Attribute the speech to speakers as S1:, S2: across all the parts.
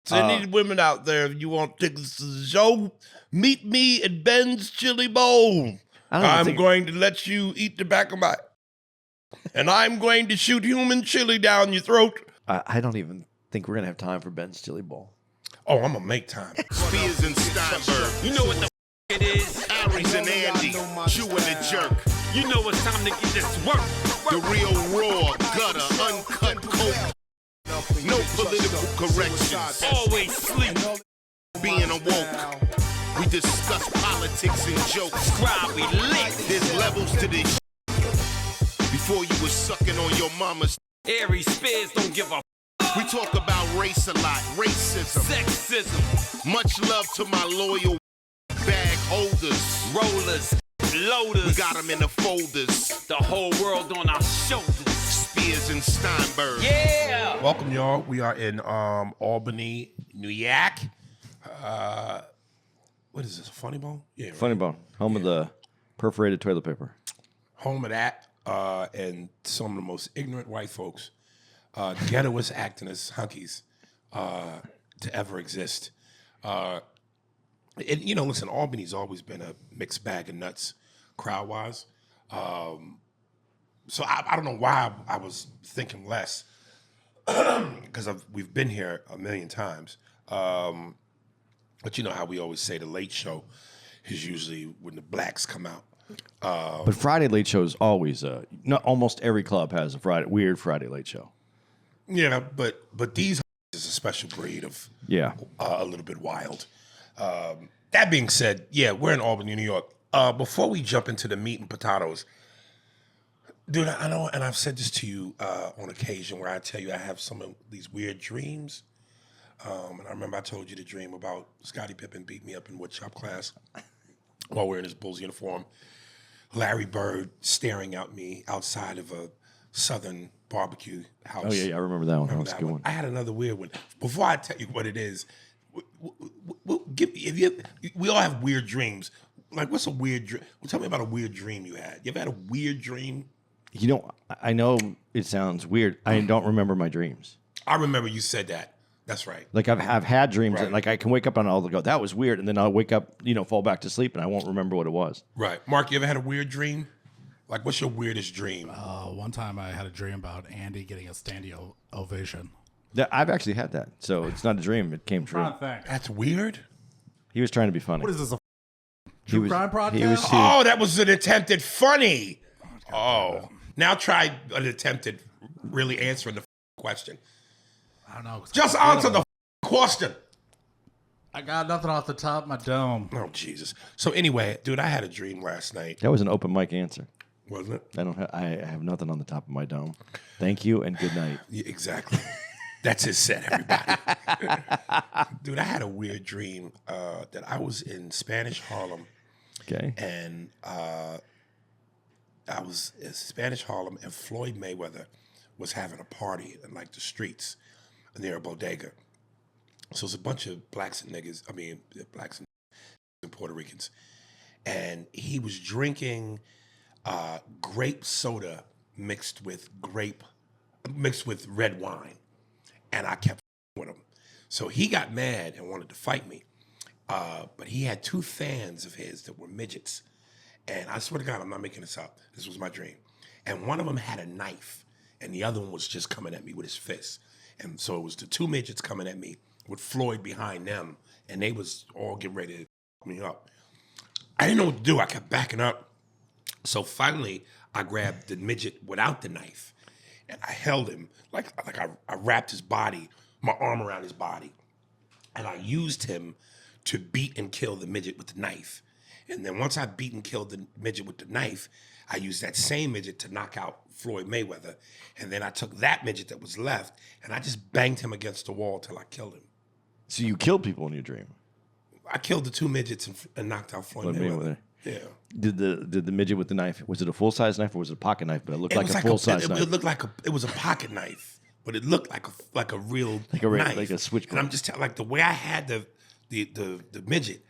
S1: To any women out there, if you want tickets to the show, meet me at Ben's Chili Bowl. I'm going to let you eat the back of my... And I'm going to shoot human chili down your throat.
S2: I don't even think we're going to have time for Ben's Chili Bowl.
S1: Oh, I'm going to make time.
S3: Spears and Steinberg.
S4: You know what the it is?
S3: Aries and Andy. Chewing the jerk.
S4: You know it's time to get this work.
S3: The real raw, gutter, uncut coke. No political corrections.
S4: Always sleep.
S3: Being awoke. We discuss politics and jokes.
S4: Scribe, we lit.
S3: There's levels to this. Before you was sucking on your mama's.
S4: Aries Spears don't give a
S3: We talk about race a lot, racism,
S4: sexism.
S3: Much love to my loyal bag holders,
S4: rollers, loaders.
S3: We got them in the folders.
S4: The whole world on our shoulders.
S3: Spears and Steinberg.
S4: Yeah.
S1: Welcome, y'all. We are in Albany, New York. What is this? A Funny Bone? Yeah, right.
S2: Funny Bone, home of the perforated toilet paper.
S1: Home of that, and some of the most ignorant white folks, ghettoest actionists, hunkies, to ever exist. And, you know, listen, Albany's always been a mixed bag of nuts, crowd-wise. So I don't know why I was thinking less, because we've been here a million times. But you know how we always say the late show is usually when the blacks come out.
S2: But Friday late show is always almost every club has a weird Friday late show.
S1: Yeah, but these is a special breed of a little bit wild. That being said, yeah, we're in Albany, New York. Before we jump into the meat and potatoes, dude, I know, and I've said this to you on occasion where I tell you I have some of these weird dreams. And I remember I told you the dream about Scottie Pippen beat me up in woodshop class while wearing his Bulls uniform. Larry Bird staring at me outside of a Southern barbecue house.
S2: Oh, yeah, I remember that one. That was a good one.
S1: I had another weird one. Before I tell you what it is, we all have weird dreams. Like, what's a weird dream? Well, tell me about a weird dream you had. You ever had a weird dream?
S2: You know, I know it sounds weird. I don't remember my dreams.
S1: I remember you said that. That's right.
S2: Like I've had dreams that like I can wake up and I'll go, that was weird, and then I'll wake up, fall back to sleep, and I won't remember what it was.
S1: Right. Mark, you ever had a weird dream? Like, what's your weirdest dream?
S5: One time I had a dream about Andy getting a standing ovation.
S2: I've actually had that, so it's not a dream. It came true.
S1: That's weird.
S2: He was trying to be funny.
S5: What is this, a true crime podcast?
S1: Oh, that was an attempted funny. Oh. Now try an attempted really answering the question.
S5: I don't know.
S1: Just answer the question.
S5: I got nothing off the top of my dome.
S1: Oh, Jesus. So anyway, dude, I had a dream last night.
S2: That was an open mic answer.
S1: Wasn't it?
S2: I have nothing on the top of my dome. Thank you and good night.
S1: Yeah, exactly. That's his set, everybody. Dude, I had a weird dream that I was in Spanish Harlem.
S2: Okay.
S1: And I was in Spanish Harlem, and Floyd Mayweather was having a party in like the streets near a bodega. So it's a bunch of blacks and blacks and Puerto Ricans. And he was drinking grape soda mixed with red wine. And I kept with him. So he got mad and wanted to fight me. But he had two fans of his that were midgets. And I swear to God, I'm not making this up. This was my dream. And one of them had a knife, and the other one was just coming at me with his fist. And so it was the two midgets coming at me with Floyd behind them, and they was all getting ready to fuck me up. I didn't know what to do. I kept backing up. So finally, I grabbed the midget without the knife, and I held him. Like I wrapped his body, my arm around his body, and I used him to beat and kill the midget with the knife. And then once I beat and killed the midget with the knife, I used that same midget to knock out Floyd Mayweather. And then I took that midget that was left, and I just banged him against the wall till I killed him.
S2: So you killed people in your dream?
S1: I killed the two midgets and knocked out Floyd Mayweather. Yeah.
S2: Did the midget with the knife, was it a full-size knife or was it a pocket knife? But it looked like a full-size knife.
S1: It looked like it was a pocket knife, but it looked like a real knife.
S2: Like a switchblade.
S1: And I'm just telling, like the way I had the midget,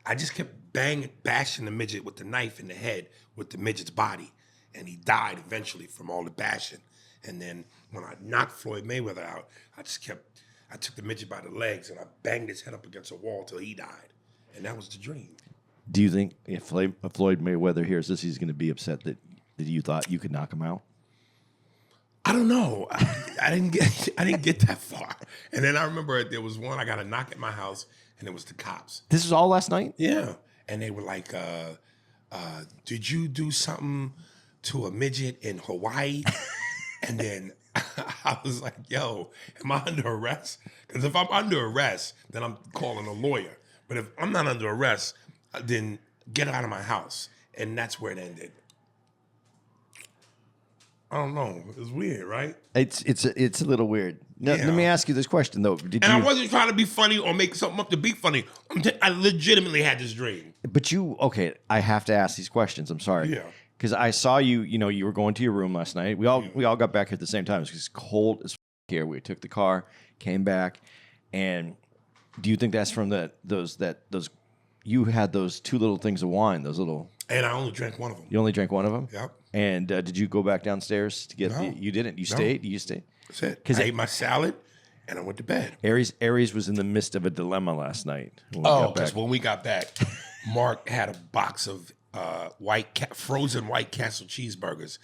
S1: I just kept bashing the midget with the knife in the head with the midget's body. And he died eventually from all the bashing. And then when I knocked Floyd Mayweather out, I just kept I took the midget by the legs and I banged his head up against a wall till he died. And that was the dream.
S2: Do you think if Floyd Mayweather hears this, he's going to be upset that you thought you could knock him out?
S1: I don't know. I didn't get that far. And then I remember there was one, I got a knock at my house, and it was the cops.
S2: This was all last night?
S1: Yeah. And they were like, did you do something to a midget in Hawaii? And then I was like, yo, am I under arrest? Because if I'm under arrest, then I'm calling a lawyer. But if I'm not under arrest, then get out of my house. And that's where it ended. I don't know. It was weird, right?
S2: It's a little weird. Now,
S1: Yeah.
S2: Let me ask you this question though.
S1: I wasn't trying to be funny or make something up to be funny. I legitimately had this dream.
S2: But okay, I have to ask these questions. I'm sorry.
S1: Yeah.
S2: Because I saw you. You know, you were going to your room last night. We all got back here at the same time. It was cold as here. We took the car, came back, and do you think that's from those you had those two little things of wine? Those little.
S1: And I only drank one of them.
S2: You only drank one of them.
S1: Yep.
S2: And did you go back downstairs to get?
S1: No.
S2: You didn't. You
S1: No.
S2: stayed. You stayed.
S1: That's it.
S2: 'Cause
S1: I ate my salad and I went to bed.
S2: Aries was in the midst of a dilemma last night. When we
S1: Oh,
S2: got
S1: because
S2: back.
S1: when we got back, Mark had a box of frozen White Castle cheeseburgers.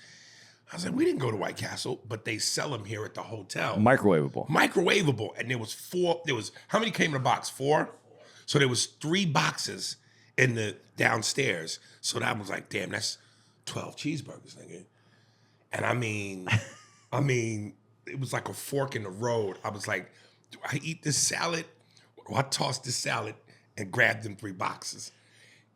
S1: I was like, we didn't go to White Castle, but they sell them here at the hotel.
S2: Microwavable.
S1: Microwavable. And there was four. How many came in the box? 4? So there was 3 boxes in the downstairs. So that was like, damn, that's 12 cheeseburgers, nigga. And I mean, it was like a fork in the road. I was like, do I eat this salad or I toss this salad and grab them 3 boxes?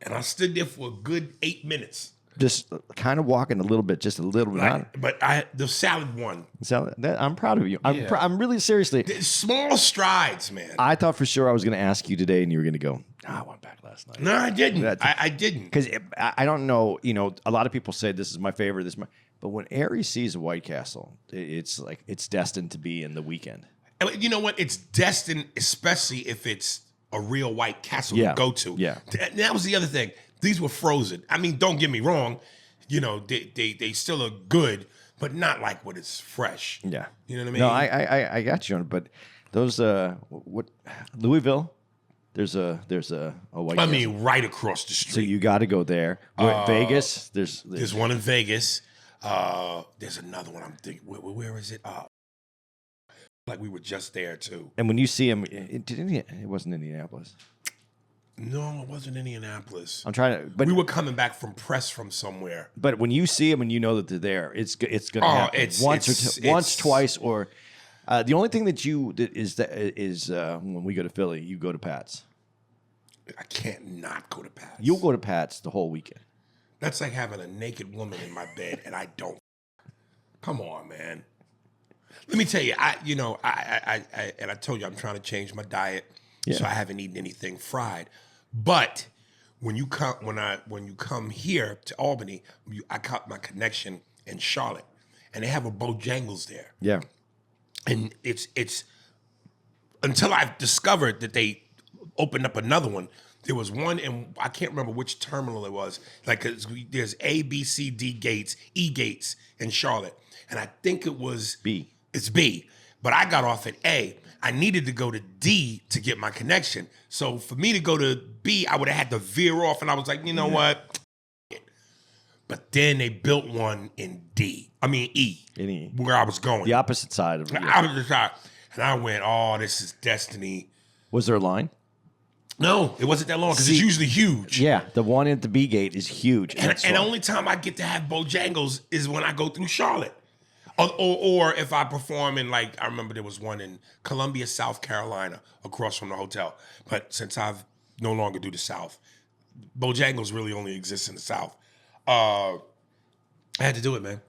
S1: And I stood there for a good 8 minutes.
S2: Just kind of walking a little bit, just a little bit.
S1: But the salad won.
S2: So I'm proud of you. I'm really seriously.
S1: Small strides, man.
S2: I thought for sure I was going to ask you today, and you were going to go. I went back last night.
S1: No, I didn't.
S2: That's-
S1: I didn't.
S2: Because I don't know. You know, a lot of people say this is my favorite. But when Aries sees a White Castle, it's like it's destined to be in the weekend.
S1: And you know what? It's destined, especially if it's a real White Castle
S2: Yeah.
S1: to go to.
S2: Yeah.
S1: That was the other thing. These were frozen. I mean, don't get me wrong. You know, they still are good, but not like when it's fresh.
S2: Yeah.
S1: You know what I mean?
S2: No, I got you on it. But those what Louisville? There's a White
S1: I
S2: Castle.
S1: mean, right across the
S2: So
S1: street.
S2: you got to go there. Vegas.
S1: There's one in Vegas. There's another one. I'm thinking, where is it? Like we were just there too.
S2: And when you see him, it wasn't Indianapolis.
S1: No, it wasn't Indianapolis.
S2: I'm trying to, but
S1: We were coming back from press from somewhere.
S2: but when you see them and you know that they're there, it's going to
S1: Oh,
S2: happen
S1: it's-
S2: once,
S1: it's-
S2: twice, or the only thing that is when we go to Philly, you go to Pat's.
S1: I can't not go to Pat's.
S2: You'll go to Pat's the whole weekend.
S1: That's like having a naked woman in my bed and I don't. Come on, man. Let me tell you, I told you I'm trying to change my diet, so I haven't eaten anything fried. But when you come here to Albany, I got my connection in Charlotte, and they have a Bojangles there,
S2: Yeah.
S1: and it's until I've discovered that they opened up another one. There was one, and I can't remember which terminal it was. Like, there's A, B, C, D gates, E gates in Charlotte, and I think it was
S2: B.
S1: It's B, but I got off at A. I needed to go to D to get my connection. So for me to go to B, I would have had to veer off, and I was like, you know what? But then they built one in E, where I was going.
S2: The opposite side of it.
S1: I was just like, and I went, oh, this is destiny.
S2: Was there a line?
S1: No, it wasn't that long because it's
S2: See-
S1: usually huge.
S2: Yeah, the one at the B gate is huge.
S1: And
S2: That's
S1: the
S2: why.
S1: only time I get to have Bojangles is when I go through Charlotte. Or if I perform in, like, I remember there was one in Columbia, South Carolina, across from the hotel. But since I've no longer do the South, Bojangles really only exists in the South. I had to do it, man.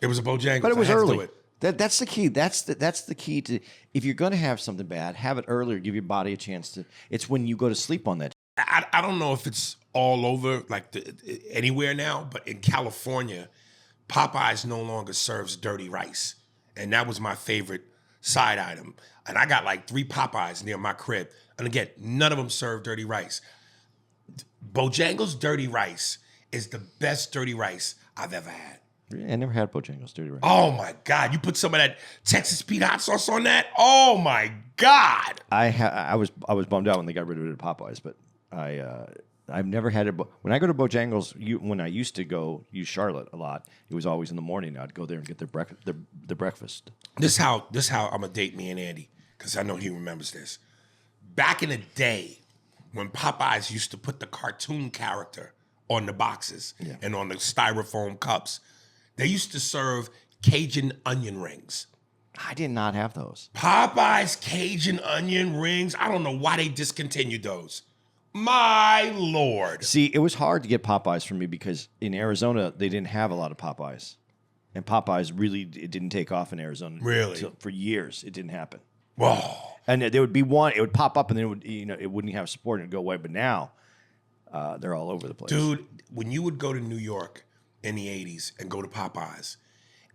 S1: It was a Bojangles.
S2: But it was
S1: I had to do
S2: early.
S1: it.
S2: That's the key. That's the key to, if you're going to have something bad, have it earlier. Give your body a chance to. It's when you go to sleep on that.
S1: I don't know if it's all over, like anywhere now, but in California, Popeyes no longer serves dirty rice. And that was my favorite side item. And I got like 3 Popeyes near my crib. And again, none of them serve dirty rice. Bojangles dirty rice is the best dirty rice I've ever had.
S2: I never had Bojangles dirty rice.
S1: Oh my God! You put some of that Texas Pete hot sauce on that. Oh my God!
S2: I was bummed out when they got rid of it at Popeyes, but I've never had it. When I go to Bojangles, when I used to go use Charlotte a lot, it was always in the morning. I'd go there and get their breakfast.
S1: This how I'm gonna date me and Andy because I know he remembers this. Back in the day, when Popeyes used to put the cartoon character on the boxes and on the styrofoam cups, they used to serve Cajun onion rings.
S2: I did not have those.
S1: Popeyes Cajun onion rings. I don't know why they discontinued those. My Lord.
S2: See, it was hard to get Popeyes for me because in Arizona they didn't have a lot of Popeyes, and Popeyes it didn't take off in Arizona.
S1: Really,
S2: for years it didn't happen.
S1: Whoa.
S2: And there would be one. It would pop up, and then it wouldn't have support and it'd go away. But now they're all over the place,
S1: dude. When you would go to New York in the '80s and go to Popeyes,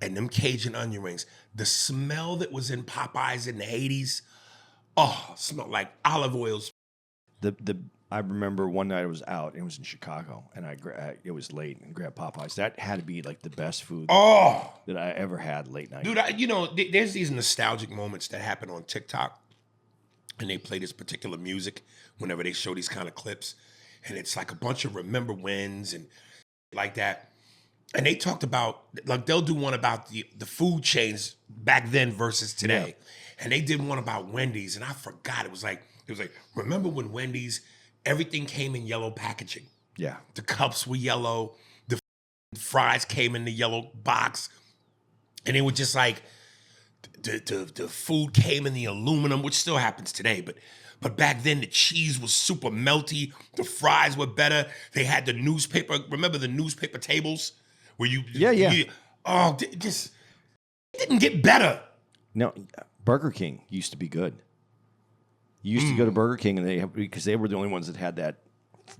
S1: and them Cajun onion rings, the smell that was in Popeyes in the '80s, smelled like olive oils.
S2: I remember one night I was out. It was in Chicago, and it was late and grabbed Popeyes. That had to be like the best food that I ever had late night.
S1: Dude, there's these nostalgic moments that happen on TikTok, and they play this particular music whenever they show these kind of clips, and it's like a bunch of remember wins and like that. And they talked about, like, they'll do one about the food chains back then versus today. Yeah. And they did one about Wendy's, and I forgot. It was like, remember when Wendy's, everything came in yellow packaging.
S2: Yeah.
S1: The cups were yellow. The fries came in the yellow box. And it was just like, the food came in the aluminum, which still happens today. But back then, the cheese was super melty. The fries were better. They had the newspaper. Remember the newspaper tables? Where you... Just... It didn't get better.
S2: No, Burger King used to be good. You used to go to Burger King, and because they were the only ones that had that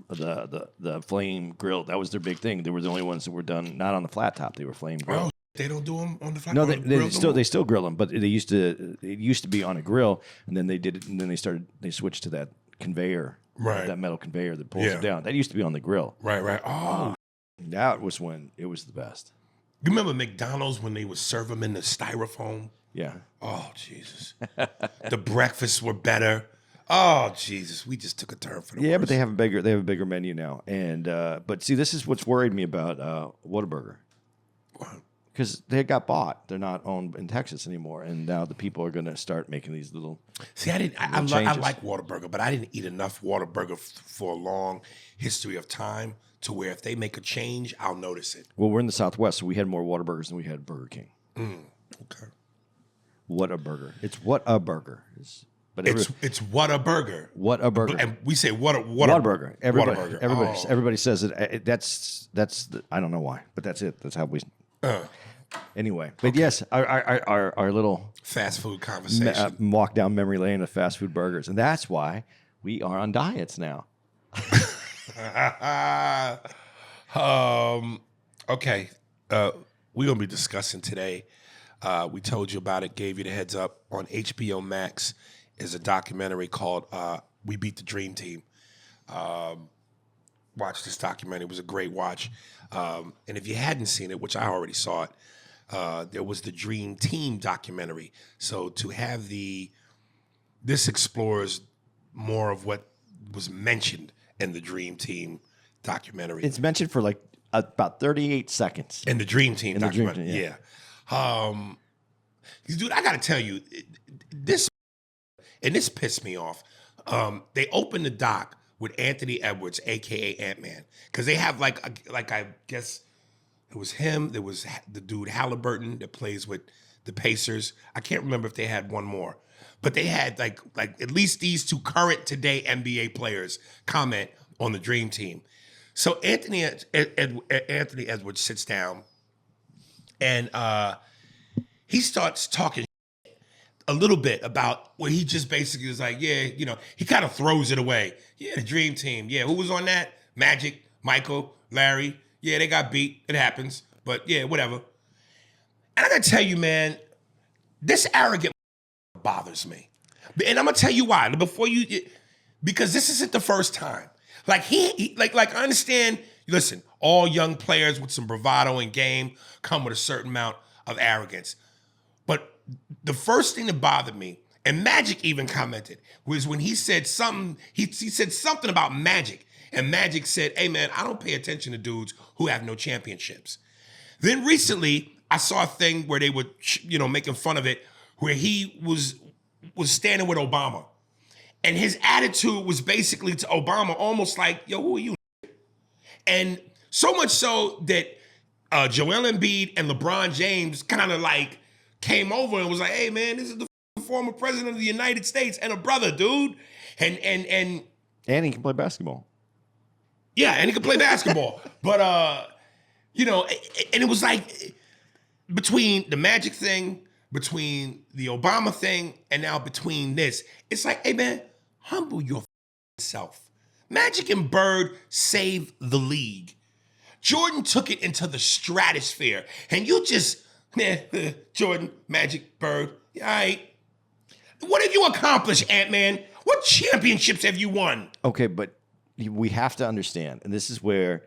S2: the flame grill. That was their big thing. They were the only ones that were done not on the flat top. They were flame grill.
S1: Oh, they don't do them on the flat.
S2: No, they still grill them, but it used to be on a grill, and then they did it, and then they switched to that conveyor, that metal conveyor that pulls it down. That used to be on the grill.
S1: Right. Oh,
S2: that was when it was the best.
S1: You remember McDonald's when they would serve them in the styrofoam?
S2: Yeah.
S1: Oh, Jesus. The breakfasts were better. Oh, Jesus. We just took a turn for the worse.
S2: But they have a bigger menu now. And but see, this is what's worried me about Whataburger. Because they got bought. They're not owned in Texas anymore. And now the people are going to start making these little
S1: See, I like Whataburger, but I didn't eat enough Whataburger for a long history of time to where if they make a change, I'll notice it.
S2: Well, we're in the Southwest, so we had more Whataburgers than we had Burger King.
S1: Okay.
S2: Whataburger. It's Whataburger.
S1: It's what a burger.
S2: What a burger.
S1: And we say what a
S2: Whataburger.
S1: Whataburger.
S2: Everybody says it. That's I don't know why, but that's it. That's how we. Anyway, but yes, our little
S1: fast food conversation
S2: walk down memory lane of fast food burgers, and that's why we are on diets now.
S1: Okay, we're gonna be discussing today. We told you about it, gave you the heads up. On HBO Max is a documentary called "We Beat the Dream Team." Watch this documentary; it was a great watch. And if you hadn't seen it, which I already saw it, there was the Dream Team documentary. So to have this explores more of what was mentioned in the Dream Team documentary.
S2: It's mentioned for like about 38 seconds.
S1: In the Dream Team documentary,
S2: Dream Team,
S1: yeah. Dude, I got to tell you, this pissed me off. They opened the doc with Anthony Edwards, a.k.a. Ant-Man, because they have like I guess it was him. There was the dude Halliburton that plays with the Pacers. I can't remember if they had one more. But they had like at least these two current today NBA players comment on the Dream Team. So Anthony Edwards sits down and he starts talking a little bit about where he just basically was like, he kind of throws it away. Yeah, the Dream Team. Yeah, who was on that? Magic, Michael, Larry. Yeah, they got beat. It happens. But yeah, whatever. And I got to tell you, man, this arrogant bothers me. And I'm going to tell you why. Because this isn't the first time. Like, he I understand, listen, All young players with some bravado and game come with a certain amount of arrogance. But the first thing that bothered me, and Magic even commented, was when he said something, he said something about Magic. And Magic said, hey man, I don't pay attention to dudes who have no championships. Then recently, I saw a thing where they were, making fun of it, where he was standing with Obama. And his attitude was basically to Obama almost like, yo, who are you? And so much so that Joel Embiid and LeBron James kind of like came over and was like, hey man, this is the former president of the United States and a brother, dude. And
S2: he can play basketball.
S1: Yeah, and he can play basketball. But, and it was like between the Magic thing, between the Obama thing, and now between this, it's like, hey man, humble yourself. Magic and Bird saved the league. Jordan took it into the stratosphere, and you just, Jordan, Magic, Bird, all right. What have you accomplished, Ant-Man? What championships have you won?
S2: Okay, but we have to understand, and this is where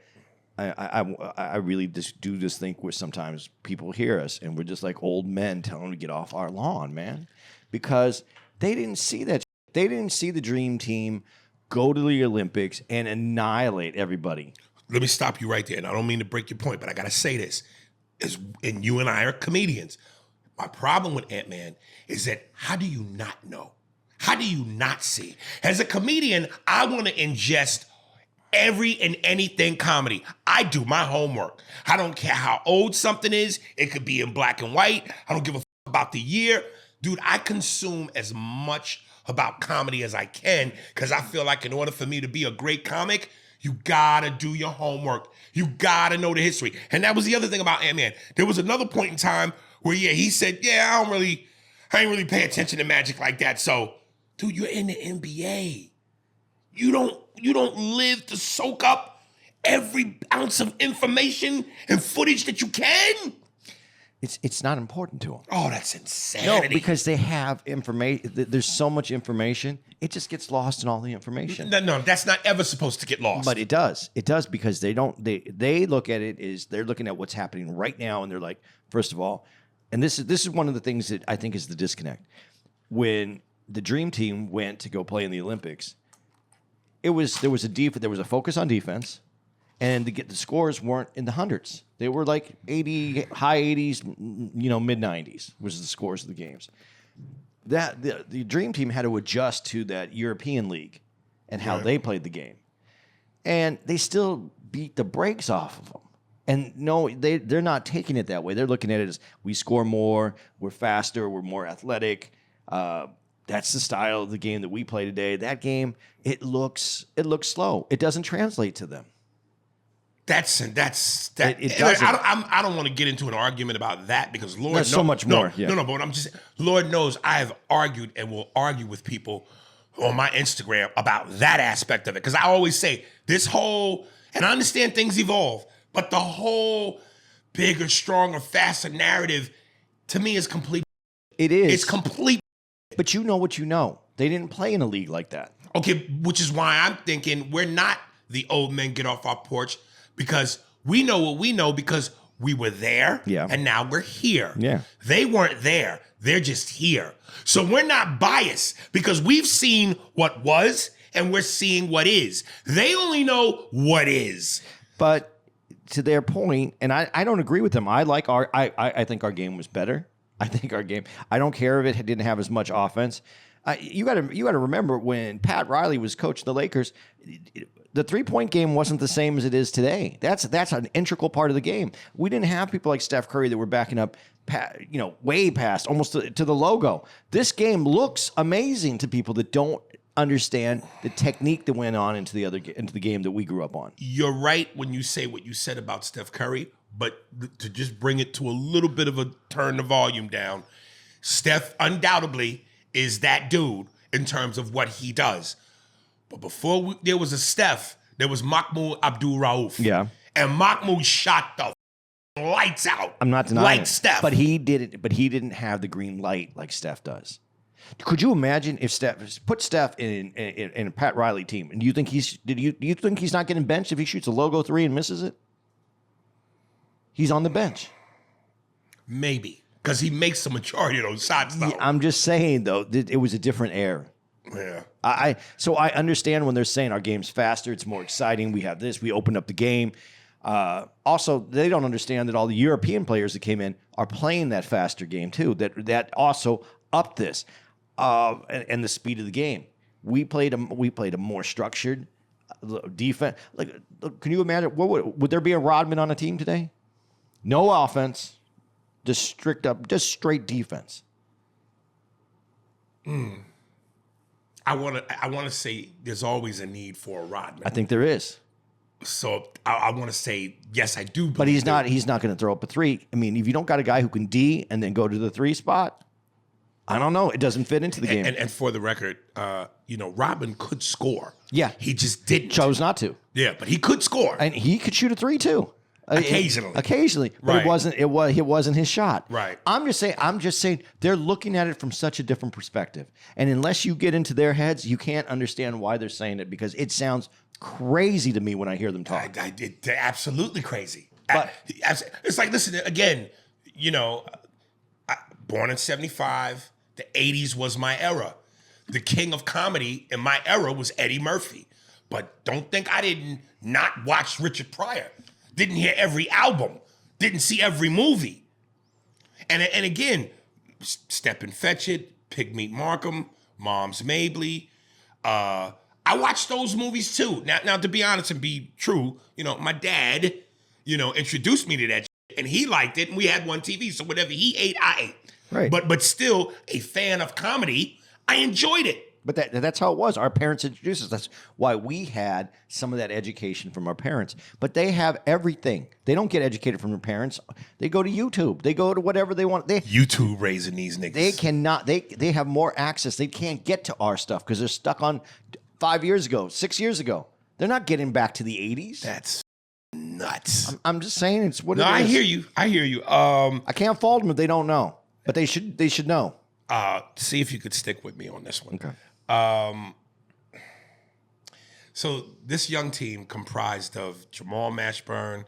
S2: I really just think where sometimes people hear us and we're just like old men telling them to get off our lawn, man, because they didn't see that. They didn't see the dream team go to the Olympics and annihilate everybody.
S1: Let me stop you right there, and I don't mean to break your point, but I gotta say this, and you and I are comedians. My problem with Ant-Man is that how do you not know? How do you not see? As a comedian, I want to ingest every and anything comedy. I do my homework. I don't care how old something is. It could be in black and white. I don't give a f about the year. Dude, I consume as much about comedy as I can because I feel like in order for me to be a great comic, you gotta do your homework. You gotta know the history. And that was the other thing about Ant-Man. There was another point in time where, he said, I ain't really pay attention to Magic like that. So, dude, you're in the NBA. You don't live to soak up every ounce of information and footage that you can.
S2: It's not important to them.
S1: Oh, that's insanity.
S2: No, because they have information. There's so much information. It just gets lost in all the information.
S1: No, that's not ever supposed to get lost.
S2: But it does. It does because they look at it as they're looking at what's happening right now, and they're like, first of all, and this is one of the things that I think is the disconnect. When the Dream Team went to go play in the Olympics, there was a focus on defense, and the scores weren't in the hundreds. They were like 80, high 80s, mid 90s was the scores of the games. That the Dream Team had to adjust to that European League and how they played the game, and they still beat the brakes off of them. And no, they're not taking it that way. They're looking at it as we score more, we're faster, we're more athletic. That's the style of the game that we play today. That game, it looks slow. It doesn't translate to them.
S1: That.
S2: It doesn't.
S1: I don't want to get into an argument about that because Lord knows.
S2: There's so much more. Yeah.
S1: No, but I'm just, Lord knows I have argued and will argue with people on my Instagram about that aspect of it. Because I always say this whole, and I understand things evolve, but the whole bigger, stronger, faster narrative to me is complete.
S2: It is.
S1: It's complete.
S2: But you know what you know. They didn't play in a league like that.
S1: Okay, which is why I'm thinking we're not the old men get off our porch because we know what we know because we were there and now we're here.
S2: Yeah.
S1: They weren't there. They're just here. So we're not biased because we've seen what was and we're seeing what is. They only know what is.
S2: But to their point, and I don't agree with them. I think our game was better. I think our game. I don't care if it didn't have as much offense. You got to remember when Pat Riley was coaching the Lakers, the 3-point game wasn't the same as it is today. That's an integral part of the game. We didn't have people like Steph Curry that were backing up, way past almost to the logo. This game looks amazing to people that don't understand the technique that went on into the game that we grew up on.
S1: You're right when you say what you said about Steph Curry, but to just bring it to a little bit of a turn the volume down, Steph undoubtedly is that dude in terms of what he does. But before there was a Steph, there was Mahmoud Abdul-Rauf.
S2: Yeah.
S1: And Mahmoud shot the lights out.
S2: I'm not denying
S1: like
S2: it.
S1: Steph.
S2: But he didn't have the green light like Steph does. Could you imagine if put Steph in a Pat Riley team, and do you think he's not getting benched if he shoots a logo 3 and misses it? He's on the bench.
S1: Maybe. Because he makes the majority of those shots, though.
S2: Yeah, I'm just saying, though, it was a different era.
S1: Yeah.
S2: So I understand when they're saying our game's faster, it's more exciting. We have this. We opened up the game. Also, they don't understand that all the European players that came in are playing that faster game too. That also upped this and the speed of the game. We played a more structured defense. Like, can you imagine? Would there be a Rodman on a team today? No offense, just straight defense.
S1: I want to say there's always a need for a Rodman.
S2: I think there is.
S1: So I want to say yes, I do.
S2: But he's not going to throw up a three. I mean, if you don't got a guy who can D and then go to the 3 spot, I don't know. It doesn't fit into the game.
S1: And for the record, Rodman could score.
S2: Yeah.
S1: He just didn't.
S2: Chose not to.
S1: Yeah, but he could score.
S2: And he could shoot a 3 too.
S1: Occasionally.
S2: But
S1: Right.
S2: it wasn't his shot.
S1: Right.
S2: I'm just saying they're looking at it from such a different perspective. And unless you get into their heads, you can't understand why they're saying it, because it sounds crazy to me when I hear them talk.
S1: They're absolutely crazy.
S2: But-
S1: It's like, listen, again, born in 75, the 80s was my era. The king of comedy in my era was Eddie Murphy. But don't think I didn't not watch Richard Pryor. Didn't hear every album. Didn't see every movie. And again, Step and Fetch It, Pigmeat Markham, Mom's Mabley. I watched those movies too. Now, to be honest and be true, my dad, introduced me to that shit, and he liked it, and we had one TV, so whatever he ate, I ate.
S2: Right.
S1: But still, a fan of comedy, I enjoyed it.
S2: But that's how it was. Our parents introduced us. That's why we had some of that education from our parents. But they have everything. They don't get educated from their parents. They go to YouTube. They go to whatever they want.
S1: YouTube raising these niggas.
S2: They cannot. They have more access. They can't get to our stuff because they're stuck on 5 years ago, 6 years ago. They're not getting back to the 80s.
S1: That's nuts.
S2: I'm just saying it's what it
S1: No,
S2: is.
S1: I hear you.
S2: I can't fault them if they don't know, but they should know.
S1: See if you could stick with me on this one.
S2: Okay.
S1: So this young team comprised of Jamal Mashburn,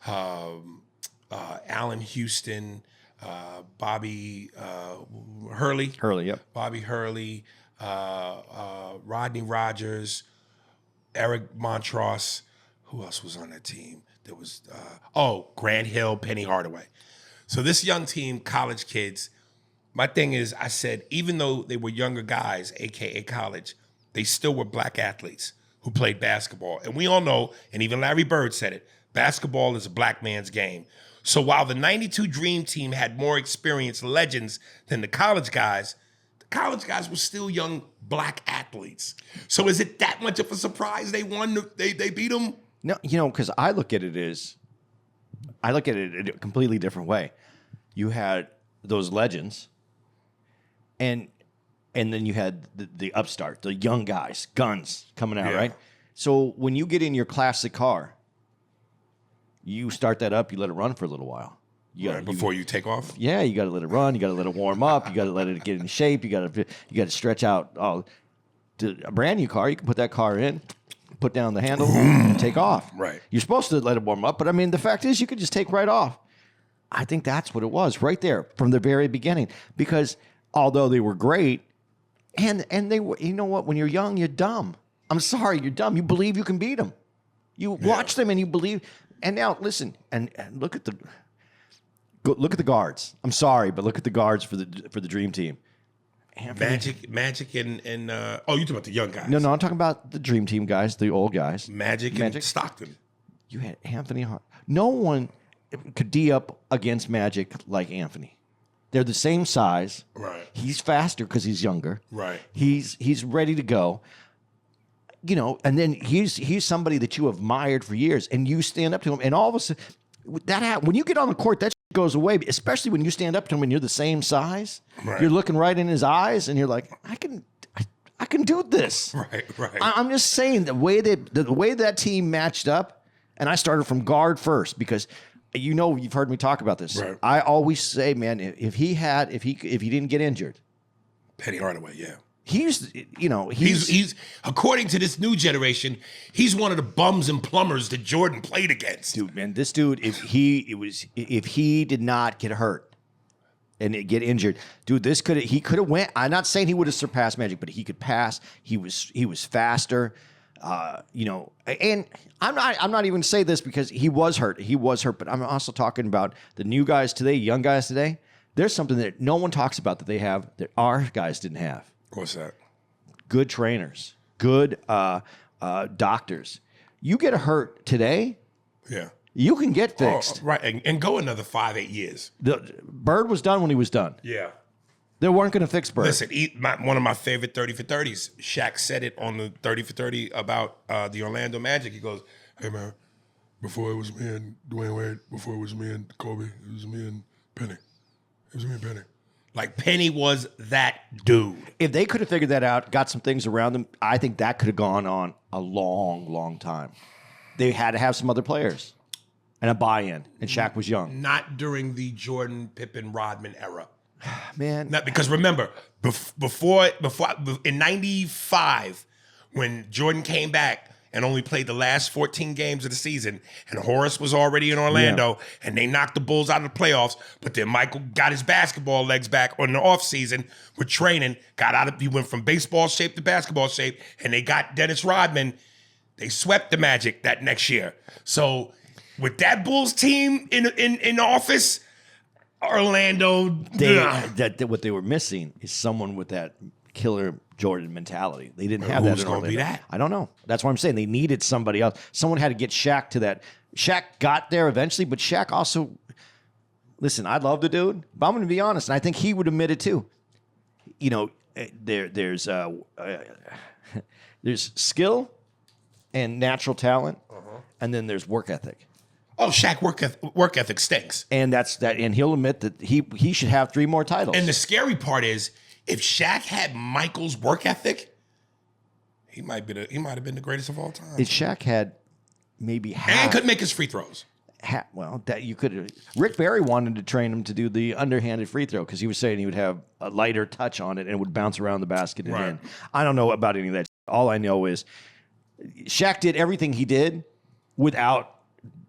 S1: Allen Houston, Bobby Hurley.
S2: Hurley, yep.
S1: Bobby Hurley, Rodney Rogers, Eric Montross. Who else was on that team? There was, Grant Hill, Penny Hardaway. So this young team, college kids, my thing is, I said, even though they were younger guys, AKA college, they still were black athletes who played basketball. And we all know, and even Larry Bird said it, basketball is a black man's game. So while the 92 Dream Team had more experienced legends than the college guys were still young black athletes. So is it that much of a surprise they won? They beat them?
S2: No, because I look at it in a completely different way. You had those legends, and then you had the upstart, the young guys, guns coming out,
S1: Yeah.
S2: right? So when you get in your classic car, you start that up, you let it run for a little while.
S1: Before you take off?
S2: Yeah, you got to let it run. You got to let it warm up. You got to let it get in shape. You got to stretch out. A brand new car, you can put that car in, put down the handle, and take off.
S1: Right.
S2: You're supposed to let it warm up, but I mean, the fact is, you could just take right off. I think that's what it was right there from the very beginning. Because although they were great, and they were, you know what? When you're young, you're dumb. I'm sorry, you're dumb. You believe you can beat them. You watch them and you believe. And now listen and look at the guards. I'm sorry, but look at the guards for the Dream Team.
S1: Magic and you talking about the young guys?
S2: No, I'm talking about the Dream Team guys, the old guys.
S1: Magic and Stockton.
S2: You had Anthony Hart. No one could D up against Magic like Anthony. They're the same size.
S1: Right.
S2: He's faster because he's younger.
S1: Right.
S2: He's ready to go. And then he's somebody that you admired for years, and you stand up to him, and all of a sudden, when you get on the court, that goes away. Especially when you stand up to him and you're the same size.
S1: Right.
S2: You're looking right in his eyes, and you're like, I can do this.
S1: Right.
S2: I'm just saying the way that team matched up, and I started from guard first because you've heard me talk about this.
S1: Right.
S2: I always say, man, if he didn't get injured,
S1: Penny Hardaway, yeah.
S2: He's
S1: according to this new generation, he's one of the bums and plumbers that Jordan played against.
S2: dude, man. This dude, if he did not get hurt and get injured, dude, he could have went. I'm not saying he would have surpassed Magic, but he could pass. He was faster. And I'm not even say this because he was hurt. But I'm also talking about the new guys today, young guys today. There's something that no one talks about that they have that our guys didn't have.
S1: What's that?
S2: Good trainers, good doctors. You get hurt today,
S1: Yeah.
S2: you can get fixed.
S1: Right, and go another 5-8 years.
S2: Bird was done when he was done.
S1: Yeah.
S2: They weren't going to fix Bird.
S1: Listen, one of my favorite 30 for 30s, Shaq said it on the 30 for 30 about the Orlando Magic. He goes, hey, man, before it was me and Dwayne Wade, before it was me and Kobe, it was me and Penny. It was me and Penny. Like, Penny was that dude.
S2: If they could have figured that out, got some things around them, I think that could have gone on a long, long time. They had to have some other players and a buy-in, and Shaq was young.
S1: Not during the Jordan, Pippen, Rodman era.
S2: Man.
S1: Not because remember, before in '95, when Jordan came back and only played the last 14 games of the season, and Horace was already in Orlando, and they knocked the Bulls out of the playoffs, but then Michael got his basketball legs back on the offseason with training, he went from baseball shape to basketball shape, and they got Dennis Rodman. They swept the Magic that next year. So with that Bulls team in office, Orlando,
S2: what they were missing is someone with that killer Jordan mentality. They didn't have that.
S1: Who's going to be that?
S2: I don't know. That's what I'm saying. They needed somebody else. Someone had to get Shaq to that. Shaq got there eventually, but Shaq also, listen, I love the dude, but I'm going to be honest, and I think he would admit it too. You know, there's skill and natural talent, and then there's work ethic.
S1: Oh, Shaq work ethic stinks.
S2: And and he'll admit that he should have 3 more titles.
S1: And the scary part is, if Shaq had Michael's work ethic, he might have been the greatest of all time.
S2: If Shaq had maybe half,
S1: and could make his free throws.
S2: That you could. Rick Barry wanted to train him to do the underhanded free throw because he was saying he would have a lighter touch on it and it would bounce around the basket and in. I don't know about any of that. All I know is Shaq did everything he did without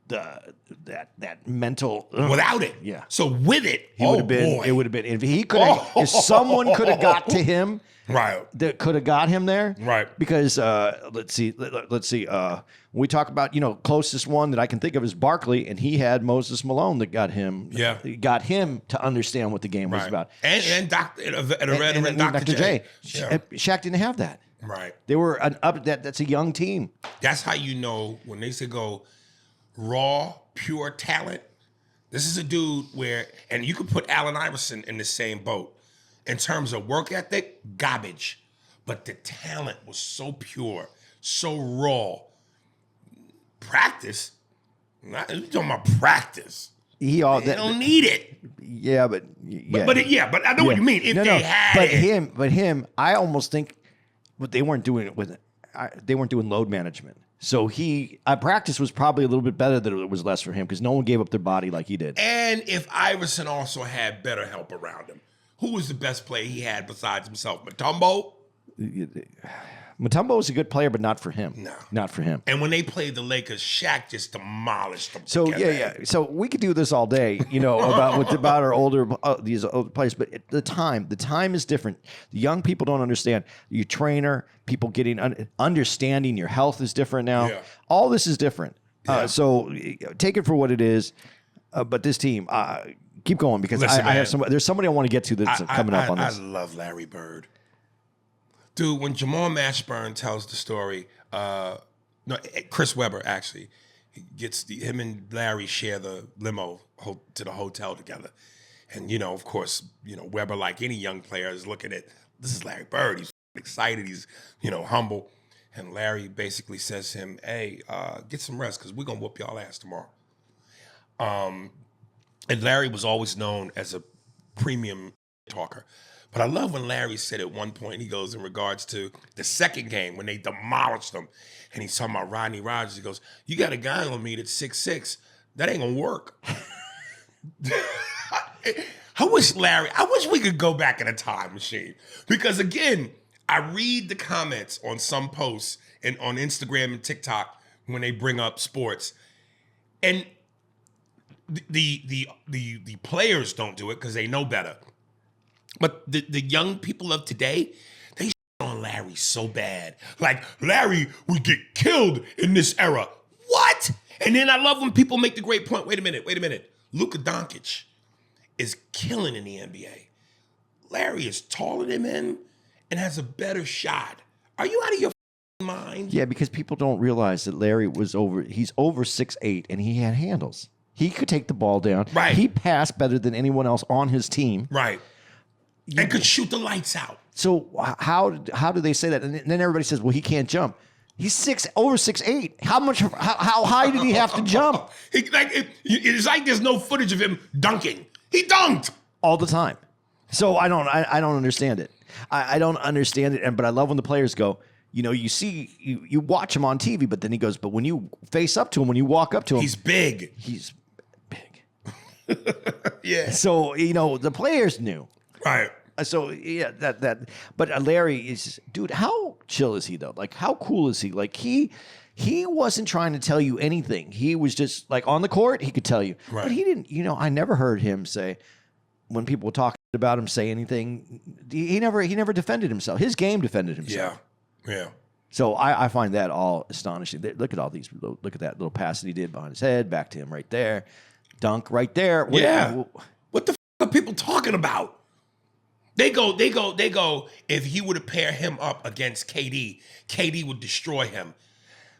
S2: that mental
S1: without it.
S2: Yeah.
S1: So with it,
S2: he would have been. It would have been if he could have. If someone could have got to him,
S1: right?
S2: That could have got him there,
S1: right?
S2: Because let's see. When we talk about closest one that I can think of is Barkley, and he had Moses Malone that got him.
S1: Yeah.
S2: Got him to understand what the game was about.
S1: And Dr.
S2: J.
S1: Yeah.
S2: Shaq didn't have that.
S1: Right.
S2: They were that's a young team.
S1: That's how you know when they say go raw, pure talent. This is a dude and you could put Allen Iverson in the same boat. In terms of work ethic, garbage. But the talent was so pure, so raw. Practice? You're talking about practice. They don't need it.
S2: Yeah, but
S1: but I know what you mean. If they had it.
S2: But him, I almost think, but they weren't doing it they weren't doing load management. So practice was probably a little bit better that it was less for him because no one gave up their body like he did.
S1: And if Iverson also had better help around him, who was the best player he had besides himself? Mutombo?
S2: Mutombo was a good player, but not for him.
S1: No.
S2: Not for him.
S1: And when they played the Lakers, Shaq just demolished them.
S2: So, So we could do this all day, about our older these older players. But the time is different. The young people don't understand. Your trainer, people understanding your health is different now.
S1: Yeah.
S2: All this is different.
S1: Yeah.
S2: So take it for what it is. But this team, keep going because I have there's somebody I want to get to that's coming up on this.
S1: I love Larry Bird. Dude, when Jamal Mashburn tells the story, Chris Webber actually, him and Larry share the limo to the hotel together. And, of course, Webber, like any young player, is looking at, this is Larry Bird. He's excited. He's, humble. And Larry basically says to him, hey, get some rest because we're going to whoop y'all ass tomorrow. And Larry was always known as a premium talker. But I love when Larry said at one point, he goes in regards to the second game when they demolished them. And he's talking about Rodney Rogers. He goes, you got a guy on me that's 6'6". That ain't going to work. I wish we could go back in a time machine. Because again, I read the comments on some posts and on Instagram and TikTok when they bring up sports, and the players don't do it because they know better. But the young people of today, they on Larry so bad. Like, Larry would get killed in this era. What? And then I love when people make the great point. Wait a minute. Luka Doncic is killing in the NBA. Larry is taller than him and has a better shot. Are you out of your mind?
S2: Yeah, because people don't realize that Larry he's over 6'8", and he had handles. He could take the ball down.
S1: Right.
S2: He passed better than anyone else on his team.
S1: Right. And could shoot the lights out.
S2: So how do they say that? And then everybody says, well, he can't jump. He's over 6'8". How high did he have to jump?
S1: It's like there's no footage of him dunking. He dunked
S2: all the time. So I don't understand it. I don't understand it. But I love when the players go, you watch him on TV, but then he goes, but when you face up to him, when you walk up to him,
S1: he's big.
S2: He's big.
S1: Yeah.
S2: So, the players knew.
S1: Right.
S2: So yeah, but Larry is, dude, how chill is he though? Like, how cool is he? Like, he wasn't trying to tell you anything. He was just like, on the court, he could tell you.
S1: Right.
S2: But he didn't, I never heard him say, when people talk about him, say anything. He never defended himself. His game defended himself.
S1: Yeah.
S2: So I find that all astonishing. Look at that little pass that he did behind his head, back to him right there. Dunk right there.
S1: What the f are people talking about? They go, if he were to pair him up against KD, KD would destroy him.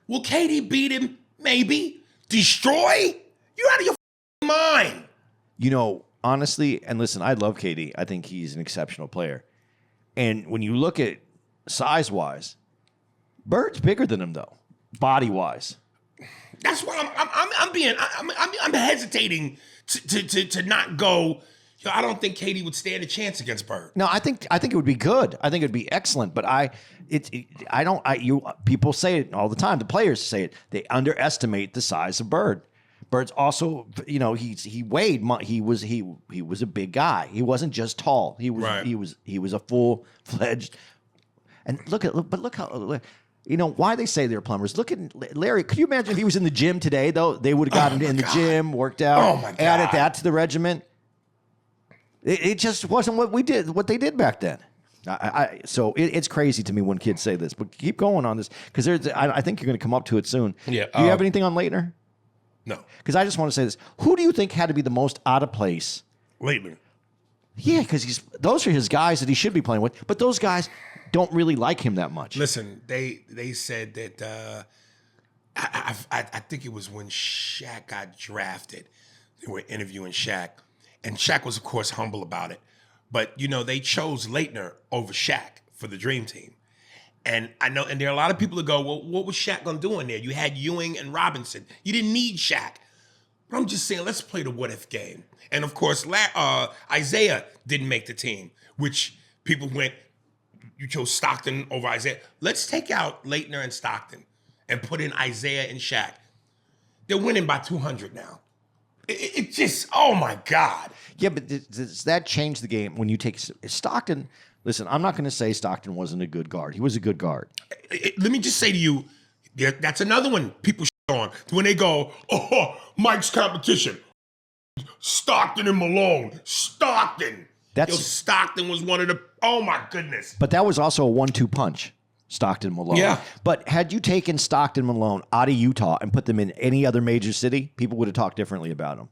S1: Will KD beat him? Maybe. Destroy? You're out of your mind.
S2: Honestly, and listen, I love KD. I think he's an exceptional player. And when you look at size-wise, Bird's bigger than him, though, body-wise.
S1: That's why I'm hesitating to not go. I don't think KD would stand a chance against Bird.
S2: No, I think it would be good. I think it would be excellent. But people say it all the time. The players say it. They underestimate the size of Bird. Bird's also, he weighed. He was a big guy. He wasn't just tall. He was
S1: right.
S2: he was a full-fledged. And look how. Why they say they're plumbers. Look at Larry. Could you imagine if he was in the gym today, though? They would have got him in the gym, worked out, added that to the regiment. It just wasn't what they did back then. So it's crazy to me when kids say this. But keep going on this, because I think you're going to come up to it soon.
S1: Yeah.
S2: Do you have anything on Leitner?
S1: No.
S2: Because I just want to say this. Who do you think had to be the most out of place?
S1: Leitner.
S2: Yeah, because those are his guys that he should be playing with. But those guys don't really like him that much.
S1: Listen, they said that I think it was when Shaq got drafted. They were interviewing Shaq, and Shaq was, of course, humble about it. But they chose Leitner over Shaq for the Dream Team, and I know, and there are a lot of people that go, "Well, what was Shaq gonna do in there? You had Ewing and Robinson. You didn't need Shaq." But I'm just saying, let's play the what if game. And of course, Isaiah didn't make the team, which people went, you chose Stockton over Isaiah. Let's take out Leitner and Stockton and put in Isaiah and Shaq. They're winning by 200 now. It just, oh my God.
S2: Yeah, but does that change the game when you take Stockton? Listen, I'm not going to say Stockton wasn't a good guard. He was a good guard.
S1: Let me just say to you, that's another one people on. When they go, oh, Mike's competition. Stockton and Malone. Stockton. Stockton was one of the, oh my goodness.
S2: But that was also a 1-2 punch, Stockton Malone.
S1: Yeah.
S2: But had you taken Stockton Malone out of Utah and put them in any other major city, people would have talked differently about them.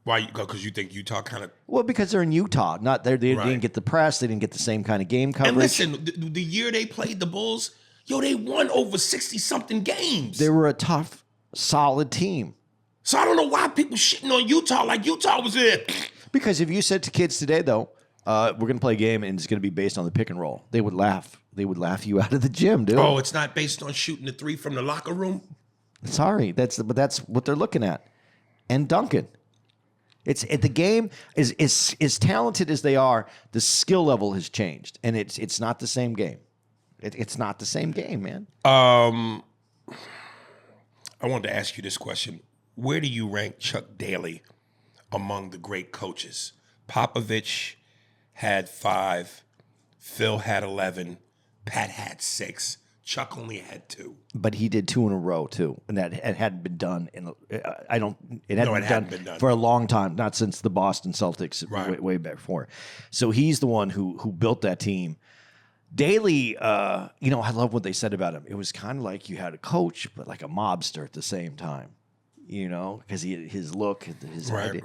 S1: Why? Because you think Utah kind of...
S2: Well, because they're in Utah. They didn't get the press. They didn't get the same kind of game coverage.
S1: And listen, the year they played the Bulls, they won over 60-something games.
S2: They were a tough, solid team.
S1: So I don't know why people shitting on Utah like Utah was it.
S2: Because if you said to kids today, though, we're going to play a game and it's going to be based on the pick and roll, they would laugh. They would laugh you out of the gym, dude.
S1: Oh, it's not based on shooting the three from the locker room?
S2: Sorry, that's what they're looking at. And Duncan. The game is as talented as they are, the skill level has changed. And it's not the same game. It's not the same game, man.
S1: I wanted to ask you this question. Where do you rank Chuck Daly among the great coaches? Popovich had 5. Phil had 11. Pat had 6. Chuck only had 2.
S2: But he did 2 in a row too, and that it hadn't been done in. I don't. It hadn't,
S1: hadn't been done
S2: for a long time, not since the Boston Celtics,
S1: Right.
S2: way back before. So he's the one who built that team. Daly, I love what they said about him. It was kind of like you had a coach, but like a mobster at the same time. Because his look, his
S1: Right.
S2: idea.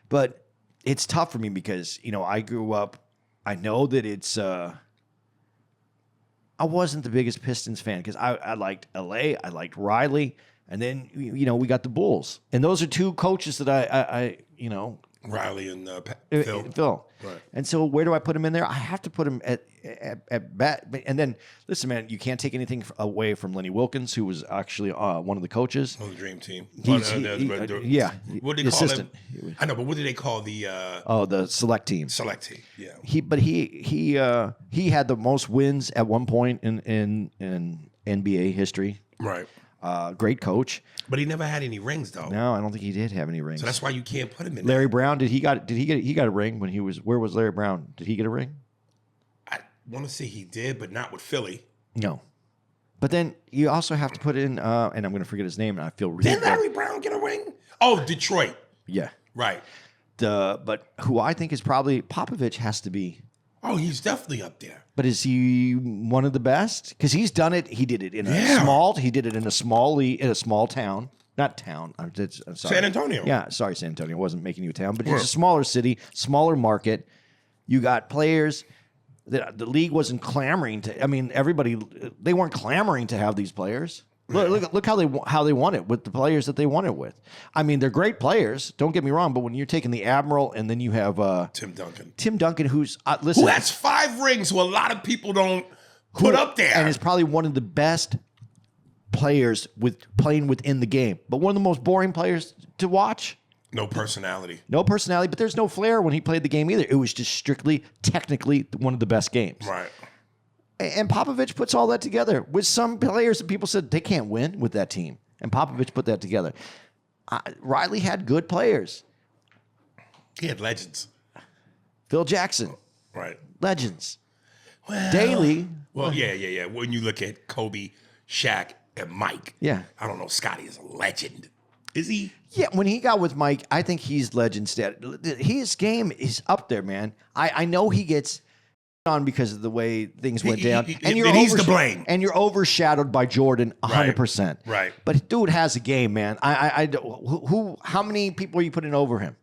S2: But it's tough for me because I grew up. I know that it's. I wasn't the biggest Pistons fan because I liked LA, I liked Riley, and then we got the Bulls, and those are 2 coaches that I
S1: Riley and
S2: Phil.
S1: Right.
S2: And so where do I put him in there? I have to put him at bat. And then listen, man, you can't take anything away from Lenny Wilkins, who was actually one of the coaches.
S1: On the Dream Team.
S2: Yeah,
S1: What did
S2: the
S1: they call
S2: assistant.
S1: him? I know, but what did they call the
S2: The select team.
S1: select team? Yeah.
S2: He had the most wins at one point in NBA history.
S1: Right.
S2: Great coach.
S1: But he never had any rings, though.
S2: No, I don't think he did have any rings.
S1: So that's why you can't put him in
S2: Larry Brown, he got a ring when he was. Where was Larry Brown? Did he get a ring?
S1: I want to say he did, but not with Philly.
S2: No. But then you also have to put in, and I'm going to forget his name, and I feel really
S1: Did Larry Brown get a ring? Oh, Detroit.
S2: Yeah.
S1: Right.
S2: But who I think is probably Popovich has to be.
S1: Oh, he's definitely up there.
S2: But is he one of the best? Because he's done it. He did it in a
S1: Yeah.
S2: small. He did it in a small league, in a small town. Not town. I'm sorry.
S1: San Antonio.
S2: Yeah, sorry, San Antonio. I wasn't making you a town, but it's a smaller city, smaller market. You got players that the league wasn't clamoring to. I mean, they weren't clamoring to have these players. Look how they won it with the players that they won it with. I mean, they're great players. Don't get me wrong, but when you're taking the Admiral and then you have
S1: Tim Duncan.
S2: Tim Duncan, who's listen,
S1: Who has 5 rings who a lot of people don't put up there.
S2: and is probably one of the best players playing within the game, but one of the most boring players to watch.
S1: No personality.
S2: No personality, but there's no flair when he played the game either. It was just strictly, technically, one of the best games.
S1: Right.
S2: And Popovich puts all that together with some players that people said they can't win with that team. And Popovich put that together. Riley had good players.
S1: He had legends.
S2: Phil Jackson,
S1: Right.
S2: legends.
S1: Well,
S2: Daly.
S1: Well, yeah. When you look at Kobe, Shaq, and Mike.
S2: Yeah.
S1: I don't know. Scotty is a legend. Is he?
S2: Yeah, when he got with Mike, I think he's legend status. His game is up there, man. I know he gets on because of the way things went down, and
S1: he's to blame.
S2: And you're overshadowed by Jordan 100%.
S1: Right.
S2: But dude has a game, man. How many people are you putting over him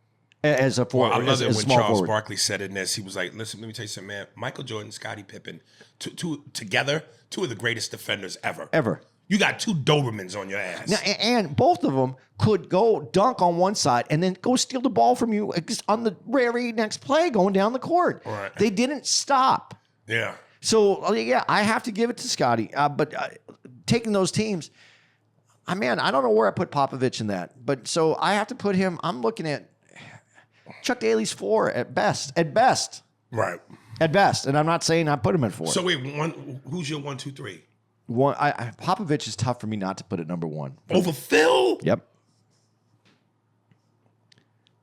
S2: as a forward?
S1: Well, I love it when
S2: small
S1: Charles
S2: forward?
S1: Barkley said in this. He was like, "Listen, let me tell you something, man. Michael Jordan, Scottie Pippen, together, 2 of the greatest defenders ever.
S2: Ever.
S1: You got 2 Dobermans on your ass.
S2: Now, and both of them could go dunk on one side and then go steal the ball from you on the very next play going down the court.
S1: Right.
S2: They didn't stop.
S1: Yeah.
S2: So, yeah, I have to give it to Scotty. But taking those teams, I don't know where I put Popovich in that. But so I have to put him, I'm looking at Chuck Daly's 4 at best. At best.
S1: Right.
S2: At best. And I'm not saying I put him at 4.
S1: So wait, who's your 1, 2, 3?
S2: Popovich is tough for me not to put at number 1.
S1: Over Phil?
S2: Yep.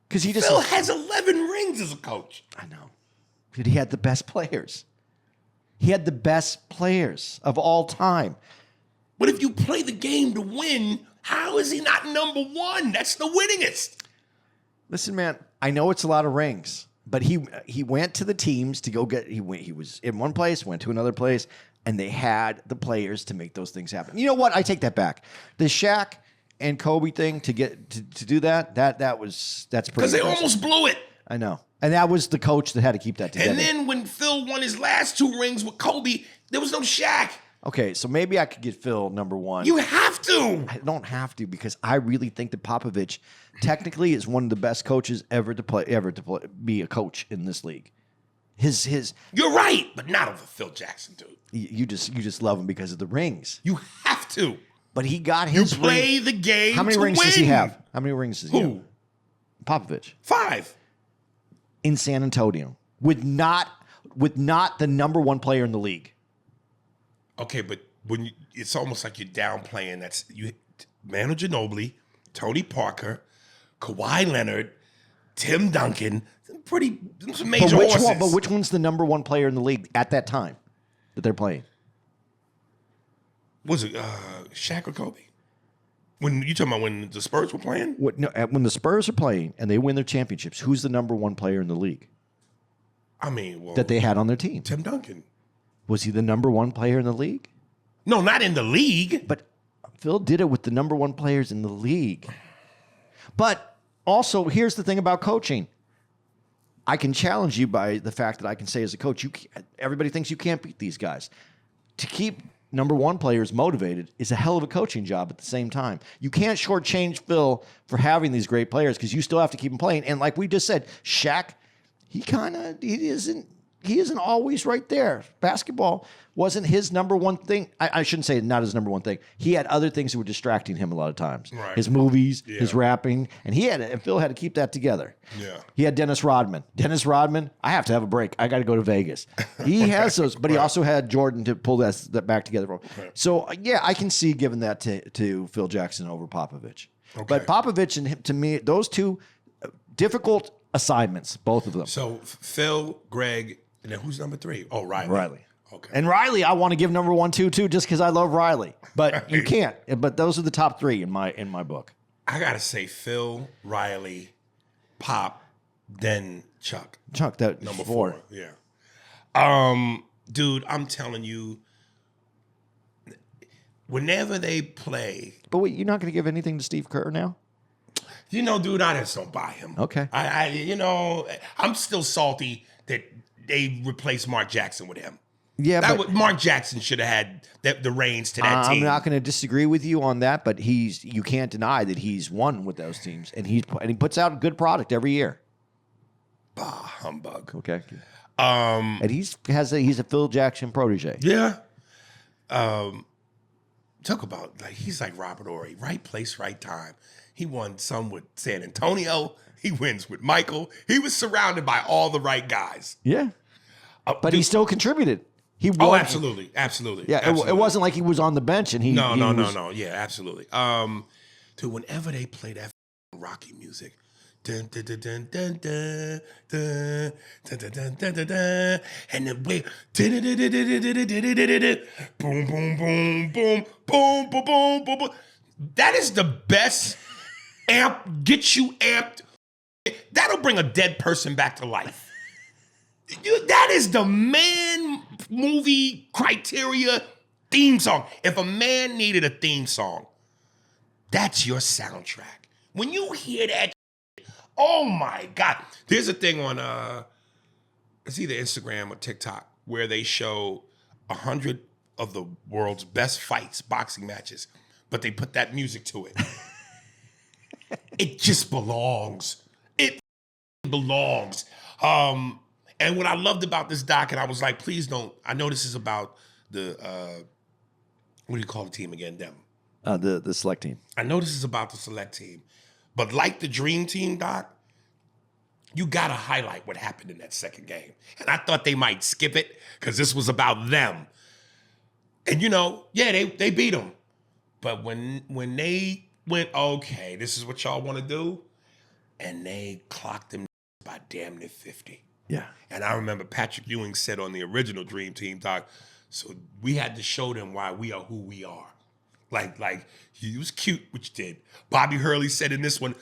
S2: Because
S1: Phil has 11 rings as a coach.
S2: I know. But he had the best players. He had the best players of all time.
S1: But if you play the game to win, how is he not number 1? That's the winningest.
S2: Listen, man, I know it's a lot of rings, but he went to the teams to go get. He was in one place, went to another place, and they had the players to make those things happen. You know what? I take that back. The Shaq and Kobe thing to do that's pretty.
S1: Because they
S2: impressive.
S1: almost blew it.
S2: I know, and that was the coach that had to keep that together.
S1: And then when Phil won his last 2 rings with Kobe, there was no Shaq.
S2: Okay, so maybe I could get Phil number 1.
S1: You have to.
S2: I don't have to because I really think that Popovich technically is one of the best coaches ever to be a coach in this league. His
S1: You're right, but not over Phil Jackson, dude.
S2: you just love him because of the rings.
S1: You have to.
S2: But he got
S1: You
S2: his
S1: play
S2: ring.
S1: the game.
S2: How many
S1: to
S2: rings
S1: win.
S2: does he have? How many rings does he
S1: Who?
S2: have? Popovich
S1: 5.
S2: in San Antonio with not the number 1 player in the league.
S1: Okay, but it's almost like you're downplaying. That's Manu Ginobili, Tony Parker, Kawhi Leonard, Tim Duncan. Some major horses.
S2: But which one's the number 1 player in the league at that time that they're playing?
S1: Was it Shaq or Kobe? When you talking about when the Spurs were playing?
S2: When the Spurs are playing and they win their championships, who's the number one player in the league
S1: I mean, well,
S2: that they had on their team?
S1: Tim Duncan.
S2: Was he the number one player in the league?
S1: No, not in the league.
S2: But Phil did it with the number one players in the league. But also, here's the thing about coaching. I can challenge you by the fact that I can say as a coach, everybody thinks you can't beat these guys. To keep number one players motivated is a hell of a coaching job at the same time. You can't shortchange Phil for having these great players because you still have to keep them playing. And like we just said, Shaq, he isn't always right there. Basketball wasn't his number one thing. I shouldn't say not his number one thing. He had other things that were distracting him a lot of times.
S1: Right.
S2: His movies, his rapping, and Phil had to keep that together.
S1: Yeah.
S2: He had Dennis Rodman. Dennis Rodman, I have to have a break. I got to go to Vegas. He has those, but he also had Jordan to pull that back together. Right. So yeah, I can see giving that to Phil Jackson over Popovich. Okay. But Popovich and him, to me, those two difficult assignments, both of them.
S1: So Phil, Greg, and then who's number 3? Oh, Riley.
S2: Riley.
S1: Okay.
S2: And Riley, I want to give number 1, 2, too, just because I love Riley. But you can't. But those are the top 3 in my book.
S1: I gotta say Phil, Riley, Pop, then Chuck.
S2: Chuck, that
S1: number
S2: 4.
S1: Yeah. Dude, I'm telling you, whenever they play.
S2: But wait, you're not going to give anything to Steve Kerr now?
S1: You know, dude, I just don't buy him.
S2: Okay.
S1: I'm still salty that they replaced Mark Jackson with him.
S2: Yeah,
S1: Mark Jackson should have had the reins to that team.
S2: I'm not going to disagree with you on that, but you can't deny that he's won with those teams, and he puts out a good product every year.
S1: Humbug.
S2: Okay. And he's a Phil Jackson protege.
S1: Yeah. Talk about he's like Robert Horry, right place, right time. He won some with San Antonio. He wins with Michael. He was surrounded by all the right guys.
S2: Yeah. But he still contributed. He won.
S1: Oh, absolutely. Absolutely.
S2: Yeah,
S1: absolutely.
S2: It wasn't like he was on the bench and
S1: No. Yeah, absolutely. Dude, whenever they play that Rocky music, dun, dun, dun, dun, dun, dun, dun, dun, dun, dun, dun, dun, dun, and then wait, boom, boom, boom, boom, boom, boom, boom, boom, boom. That is the best get you amped. That'll bring a dead person back to life. That is the man movie criteria theme song. If a man needed a theme song, that's your soundtrack. When you hear that, oh my God. There's a thing on, it's either Instagram or TikTok, where they show 100 of the world's best fights, boxing matches, but they put that music to it. It just belongs. It belongs. And what I loved about this doc, and I was like, please don't, I know this is about the, what do you call the team again, them?
S2: The select team.
S1: I know this is about the select team, but like the Dream Team, Doc, you got to highlight what happened in that second game. And I thought they might skip it because this was about them. And they beat them. But when they went, okay, this is what y'all want to do, and they clocked them by damn near 50.
S2: Yeah.
S1: And I remember Patrick Ewing said on the original Dream Team, Doc, so we had to show them why we are who we are. Like he was cute, which did. Bobby Hurley said in this one,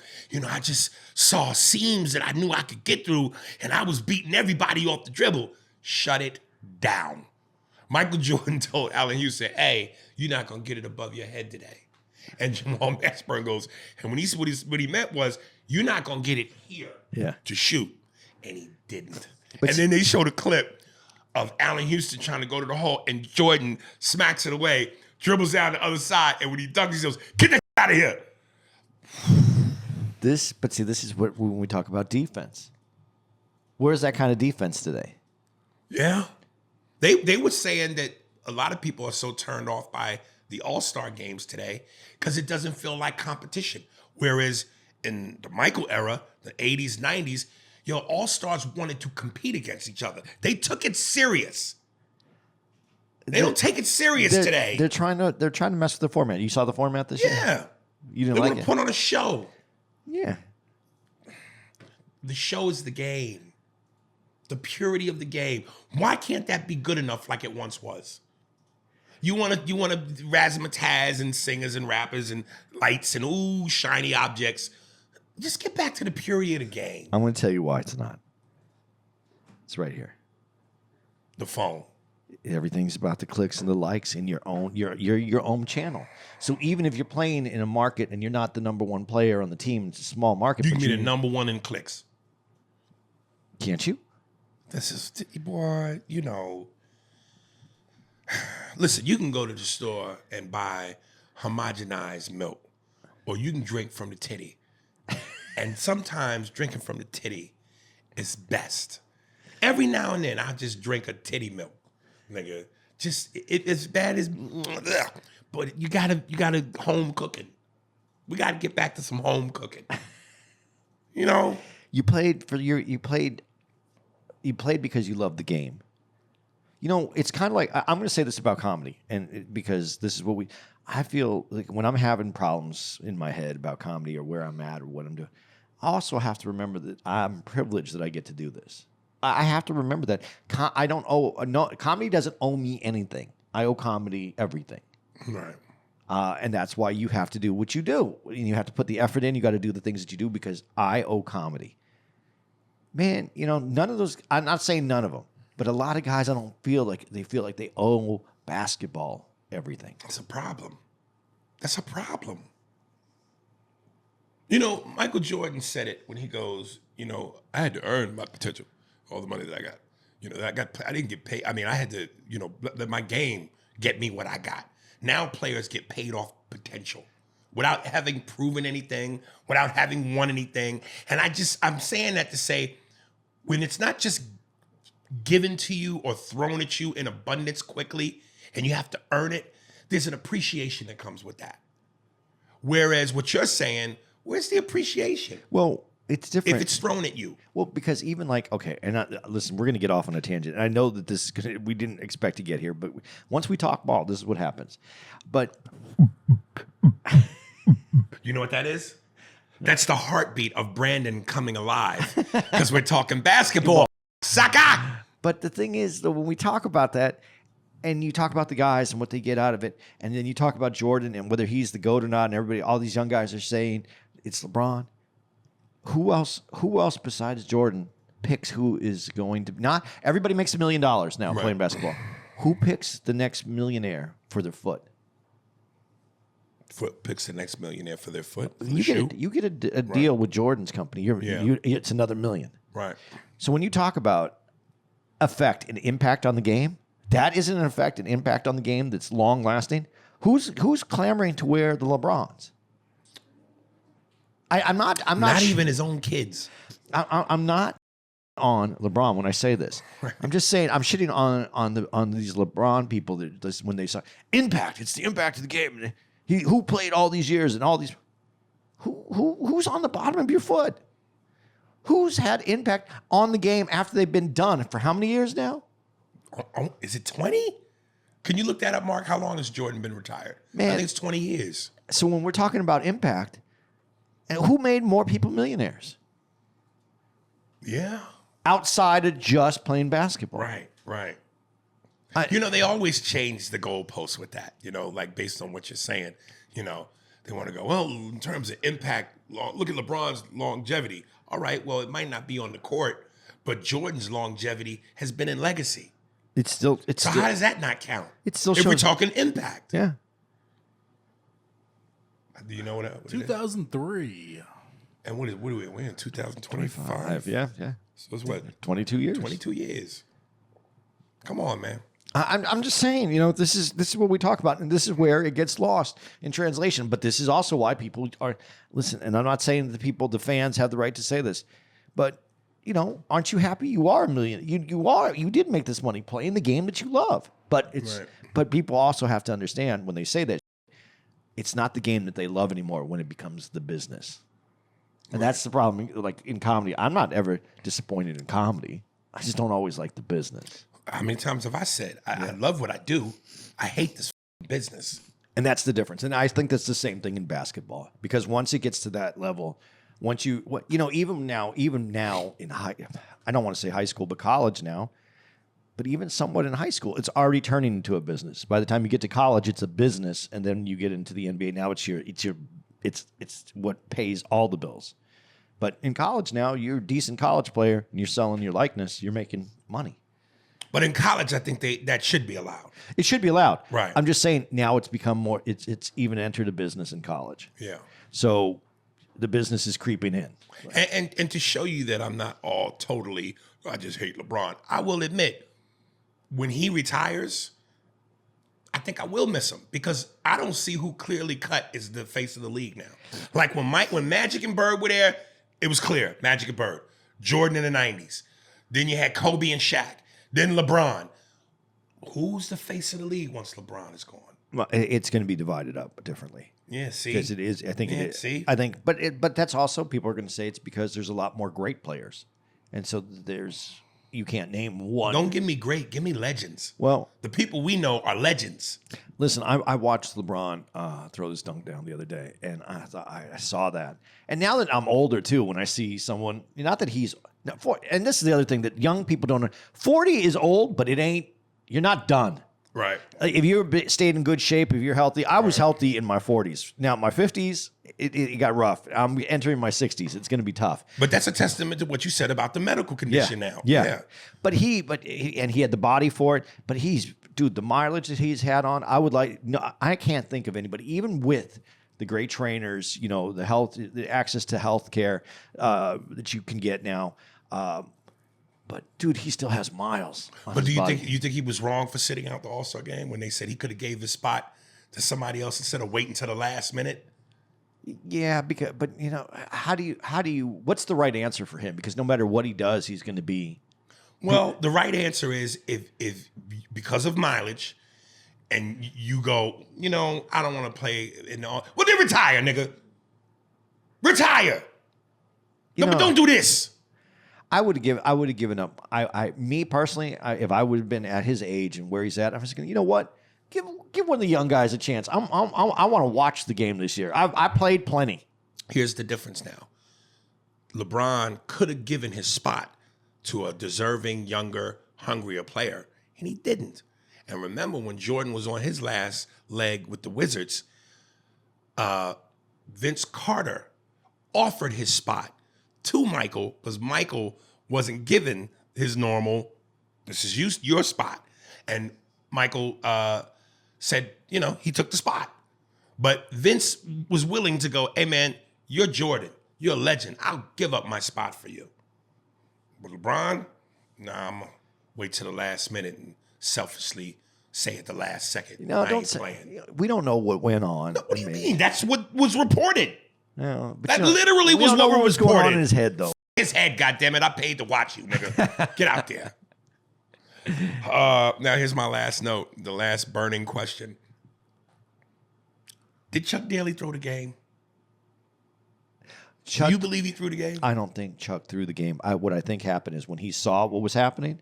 S1: I just saw seams that I knew I could get through, and I was beating everybody off the dribble. Shut it down. Michael Jordan told Allen Houston, hey, you're not going to get it above your head today. And Jamal Mashburn goes, and what he meant was, you're not going to get it here to shoot. And he didn't. And then they showed a clip of Allen Houston trying to go to the hole, and Jordan smacks it away, dribbles down the other side, and when he dunks, he goes, get that out of here.
S2: This is what when we talk about defense. Where's that kind of defense today?
S1: Yeah. They were saying that a lot of people are so turned off by the All-Star games today because it doesn't feel like competition. Whereas in the Michael era, the 80s, 90s, All-Stars wanted to compete against each other. They took it serious. They don't take it serious today.
S2: They're trying to mess with the format. You saw the format this year?
S1: Yeah.
S2: You didn't
S1: they
S2: like
S1: want
S2: it?
S1: to put on a show.
S2: Yeah.
S1: The show is the game. The purity of the game. Why can't that be good enough like it once was? You want to razzmatazz and singers and rappers and lights and ooh shiny objects. Just get back to the purity of the game.
S2: I'm going to tell you why it's not. It's right here.
S1: The phone.
S2: Everything's about the clicks and the likes in your own channel. So even if you're playing in a market and you're not the number one player on the team, it's a small market.
S1: You can be the number one in clicks.
S2: Can't you?
S1: This is, boy, you know. Listen, you can go to the store and buy homogenized milk, or you can drink from the titty. And sometimes drinking from the titty is best. Every now and then, I'll just drink a titty milk. Nigga, just it's bad as, but you gotta home cooking. We gotta get back to some home cooking. You know,
S2: you played because you love the game. You know, it's kind of like I'm going to say this about comedy, because this is what I feel like when I'm having problems in my head about comedy or where I'm at or what I'm doing. I also have to remember that I'm privileged that I get to do this. I have to remember that I don't owe no comedy doesn't owe me anything. I owe comedy everything,
S1: right?
S2: And that's why you have to do what you do. And you have to put the effort in. You got to do the things that you do because I owe comedy. Man, you know, none of those. I'm not saying none of them, but a lot of guys I don't feel like they owe basketball everything.
S1: That's a problem. That's a problem. You know, Michael Jordan said it when he goes, you know, I had to earn my potential. All the money that I got, you know, I didn't get paid. I mean, I had to, you know, let my game get me what I got. Now players get paid off potential without having proven anything, without having won anything. And I'm saying that to say, when it's not just given to you or thrown at you in abundance quickly, and you have to earn it, there's an appreciation that comes with that. Whereas what you're saying, where's the appreciation?
S2: Well, it's different
S1: if it's thrown at you.
S2: Well, because even like, okay, and listen, we're going to get off on a tangent. And I know that this is we didn't expect to get here, but once we talk ball, this is what happens. But
S1: you know what that is? That's the heartbeat of Brandon coming alive because we're talking basketball. Saka!
S2: But the thing is, though, when we talk about that, and you talk about the guys and what they get out of it, and then you talk about Jordan and whether he's the GOAT or not, and everybody, all these young guys are saying it's LeBron. Who else besides Jordan picks who is going to not everybody makes $1 million now playing basketball. Who picks the next millionaire for their foot?
S1: Foot picks the next millionaire for their foot. For
S2: you get a deal with Jordan's company. It's another $1 million.
S1: Right.
S2: So when you talk about effect and impact on the game, that isn't an effect and impact on the game that's long lasting. Who's clamoring to wear the LeBrons? I'm not
S1: even his own kids.
S2: I'm not on LeBron when I say this. Right. I'm just saying I'm shitting on these LeBron people that when they say impact. It's the impact of the game. Who played all these years and all these. Who's on the bottom of your foot? Who's had impact on the game after they've been done for how many years now?
S1: Is it 20? Can you look that up, Mark? How long has Jordan been retired?
S2: Man,
S1: I think it's 20 years.
S2: So when we're talking about impact. And who made more people millionaires?
S1: Yeah.
S2: Outside of just playing basketball.
S1: Right. You know, they always change the goalposts with that, you know, like based on what you're saying. You know, they want to go, well, in terms of impact, look at LeBron's longevity. All right, well, it might not be on the court, but Jordan's longevity has been in legacy. So how does that not count?
S2: It's still
S1: if we're talking impact.
S2: Yeah.
S1: Do you know what
S5: 2003.
S1: And what are we in 2025?
S2: Yeah.
S1: So it's what?
S2: 22 years.
S1: 22 years. Come on, man.
S2: I'm just saying, you know, this is what we talk about, and this is where it gets lost in translation. But this is also why people are listen. And I'm not saying that the fans have the right to say this, but you know, aren't you happy? You are a million. You did make this money playing the game that you love. But but people also have to understand when they say that. It's not the game that they love anymore when it becomes the business. And that's the problem. Like in comedy, I'm not ever disappointed in comedy. I just don't always like the business.
S1: How many times have I said, I love what I do. I hate this business.
S2: And that's the difference. And I think that's the same thing in basketball. Because once it gets to that level, even now in high, I don't want to say high school, but college now, but even somewhat in high school, it's already turning into a business. By the time you get to college, it's a business, and then you get into the NBA. Now it's what pays all the bills. But in college now, you're a decent college player, and you're selling your likeness. You're making money.
S1: But in college, I think that should be allowed.
S2: It should be allowed.
S1: Right.
S2: I'm just saying now it's become more. It's even entered a business in college.
S1: Yeah.
S2: So the business is creeping in.
S1: And to show you that I'm not all totally, I just hate LeBron, I will admit, when he retires, I think I will miss him because I don't see who clearly cut is the face of the league now. Like when Magic and Bird were there, it was clear, Magic and Bird. Jordan in the 90s. Then you had Kobe and Shaq. Then LeBron. Who's the face of the league once LeBron is gone?
S2: Well, it's going to be divided up differently.
S1: Yeah, see,
S2: Because it is, I think
S1: Yeah,
S2: it is.
S1: see?
S2: I think, but that's also, people are going to say it's because there's a lot more great players, and so you can't name one.
S1: Don't give me great, give me legends.
S2: Well,
S1: The people we know are legends.
S2: listen, I watched LeBron throw this dunk down the other day, and I thought I saw that. And now that I'm older too, when I see someone, not that he's, and this is the other thing that young people don't know. 40 is old, but it ain't. You're not done.
S1: Right.
S2: If you stayed in good shape, if you're healthy, I was healthy in my 40s. Now, my 50s, it got rough. I'm entering my 60s. It's going to be tough.
S1: But that's a testament to what you said about the medical condition now.
S2: Yeah. But he had the body for it. But the mileage that he's had on, I can't think of anybody, even with the great trainers, the access to health care that you can get now. But dude, he still has miles.
S1: But do you think he was wrong for sitting out the All-Star game when they said he could have gave the spot to somebody else instead of waiting till the last minute?
S2: Yeah, but how do you? What's the right answer for him? Because no matter what he does, he's going to be.
S1: Well, the right answer is if because of mileage, and you go, I don't want to play in all. Well, then retire, nigga. Retire. No, but don't do this.
S2: I would have given up. Me personally, if I would have been at his age and where he's at, I was going, you know what? Give one of the young guys a chance. I want to watch the game this year. I played plenty.
S1: Here's the difference now. LeBron could have given his spot to a deserving, younger, hungrier player, and he didn't. And remember when Jordan was on his last leg with the Wizards, Vince Carter offered his spot to Michael because Michael wasn't given his normal, this is your spot. And Michael said, he took the spot. But Vince was willing to go, hey, man, you're Jordan. You're a legend. I'll give up my spot for you. But LeBron, nah, I'm going to wait till the last minute and selfishly say at the last second, I ain't playing.
S2: We don't know what went on.
S1: What do you mean? That's what was reported.
S2: No, but
S1: That literally was what was
S2: going
S1: reported.
S2: on in his head, though.
S1: His head, goddammit. I paid to watch you, nigga. Get out there. Now, here's my last note, the last burning question. Did Chuck Daly throw the game? Do you believe he threw the game?
S2: I don't think Chuck threw the game. What I think happened is when he saw what was happening,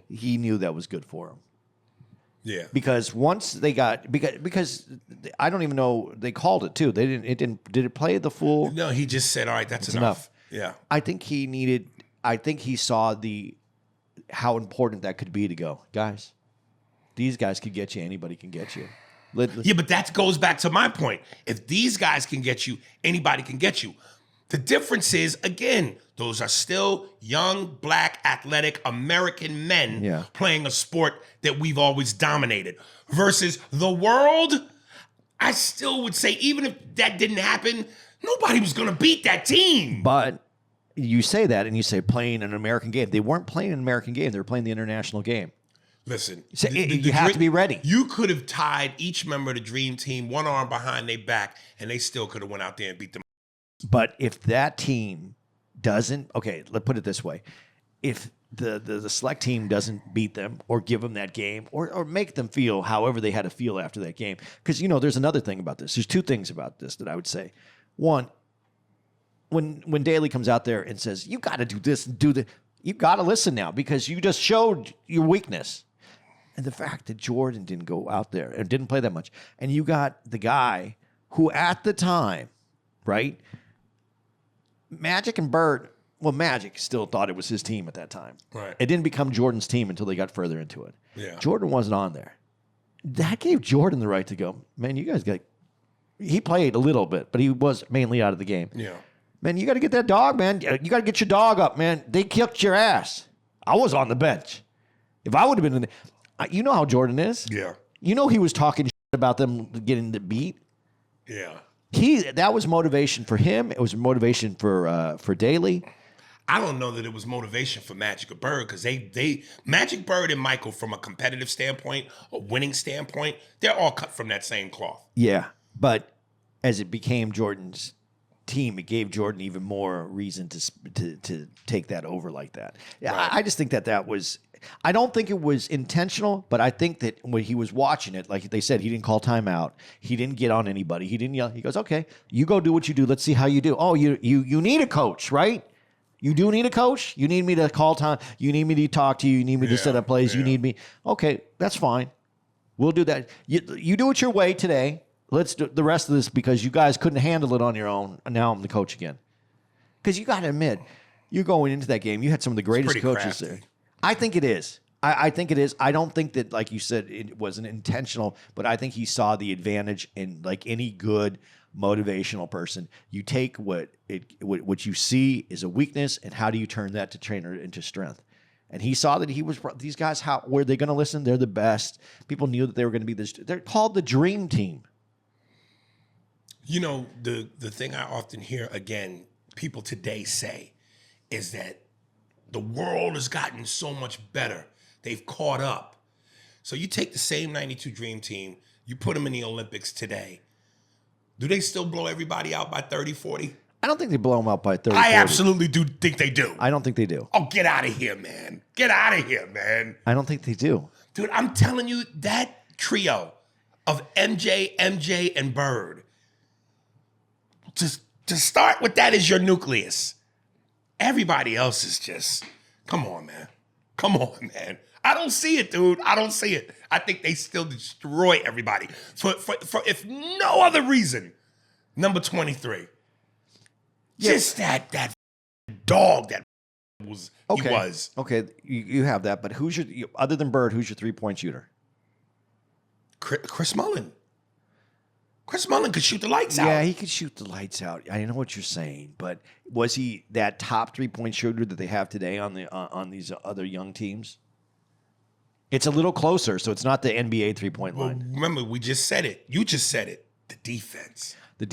S2: he knew that was good for him.
S1: Yeah.
S2: Because once they got because I don't even know, they called it too. Did it play the full?
S1: No, he just said, all right, that's enough. Yeah.
S2: I think he saw how important that could be to go, guys. These guys could get you. Anybody can get you.
S1: Yeah, but that goes back to my point. If these guys can get you, anybody can get you. The difference is, again, those are still young, black, athletic American men playing a sport that we've always dominated. Versus the world, I still would say, even if that didn't happen, nobody was going to beat that team.
S2: But you say that and you say playing an American game. They weren't playing an American game. They were playing the international game.
S1: Listen,
S2: So you have to be ready.
S1: You could have tied each member of the Dream Team one arm behind their back, and they still could have went out there and beat them.
S2: But if that team doesn't, okay, let's put it this way. If the select team doesn't beat them or give them that game or make them feel however they had to feel after that game. Because, there's another thing about this. There's two things about this that I would say. One, when Daly comes out there and says, you got to do this and do that, you got to listen now because you just showed your weakness. And the fact that Jordan didn't go out there and didn't play that much. And you got the guy who at the time, right, Magic and Bird well, Magic still thought it was his team at that time.
S1: Right.
S2: It didn't become Jordan's team until they got further into it.
S1: Yeah.
S2: Jordan wasn't on there. That gave Jordan the right to go, man, you guys got... He played a little bit, but he was mainly out of the game.
S1: Yeah.
S2: Man, you got to get that dog, man. You got to get your dog up, man. They kicked your ass. I was on the bench. If I would have been in the... You know how Jordan is.
S1: Yeah.
S2: You know he was talking shit about them getting the beat.
S1: Yeah.
S2: That was motivation for him. It was motivation for Daly.
S1: I don't know that it was motivation for Magic or Bird because they Magic, Bird, and Michael, from a competitive standpoint, a winning standpoint, they're all cut from that same cloth.
S2: Yeah, but as it became Jordan's team, it gave Jordan even more reason to take that over like that. Yeah,
S1: Right.
S2: I just think that was. I don't think it was intentional, but I think that when he was watching it, like they said, he didn't call timeout. He didn't get on anybody. He didn't yell. He goes, "Okay, you go do what you do. Let's see how you do." Oh, you need a coach, right? You do need a coach? You need me to call time. You need me to talk to you. You need me to set up plays. You need me. Okay, that's fine. We'll do that. You do it your way today. Let's do the rest of this because you guys couldn't handle it on your own. And now I'm the coach again. Because you got to admit, you're going into that game. You had some of the greatest
S1: pretty
S2: coaches
S1: crafty.
S2: there. I think it is. I think it is. I don't think that, like you said, it wasn't intentional, but I think he saw the advantage in, like any good motivational person. You take what you see is a weakness, and how do you turn that to trainer into strength? And he saw that he was these guys. How were they going to listen? They're the best. People knew that they were going to be this. They're called the Dream Team.
S1: You know, the thing I often hear, again, people today say is that the world has gotten so much better. They've caught up. So you take the same 92 Dream Team, you put them in the Olympics today. Do they still blow everybody out by 30, 40?
S2: I don't think they blow them out by 30.
S1: I
S2: 40.
S1: absolutely do think they do.
S2: I don't think they do.
S1: Oh, get out of here, man. Get out of here, man.
S2: I don't think they do.
S1: Dude, I'm telling you, that trio of MJ, and Bird, just to start with that as your nucleus. Everybody else is just, come on, man. Come on, man. I don't see it, dude. I don't see it. I think they still destroy everybody. For if no other reason, number 23.
S2: Yeah.
S1: Just that dog that was
S2: Okay.
S1: he was.
S2: Okay, you have that, but who's other than Bird, who's your 3-point shooter?
S1: Chris Mullin. Chris Mullin could shoot the lights out.
S2: Yeah, he could shoot the lights out. I know what you're saying, but was he that top 3-point shooter that they have today on these other young teams? It's a little closer, so it's not the NBA 3-point
S1: Well,
S2: line.
S1: remember, we just said it. You just said it. The defense.
S2: The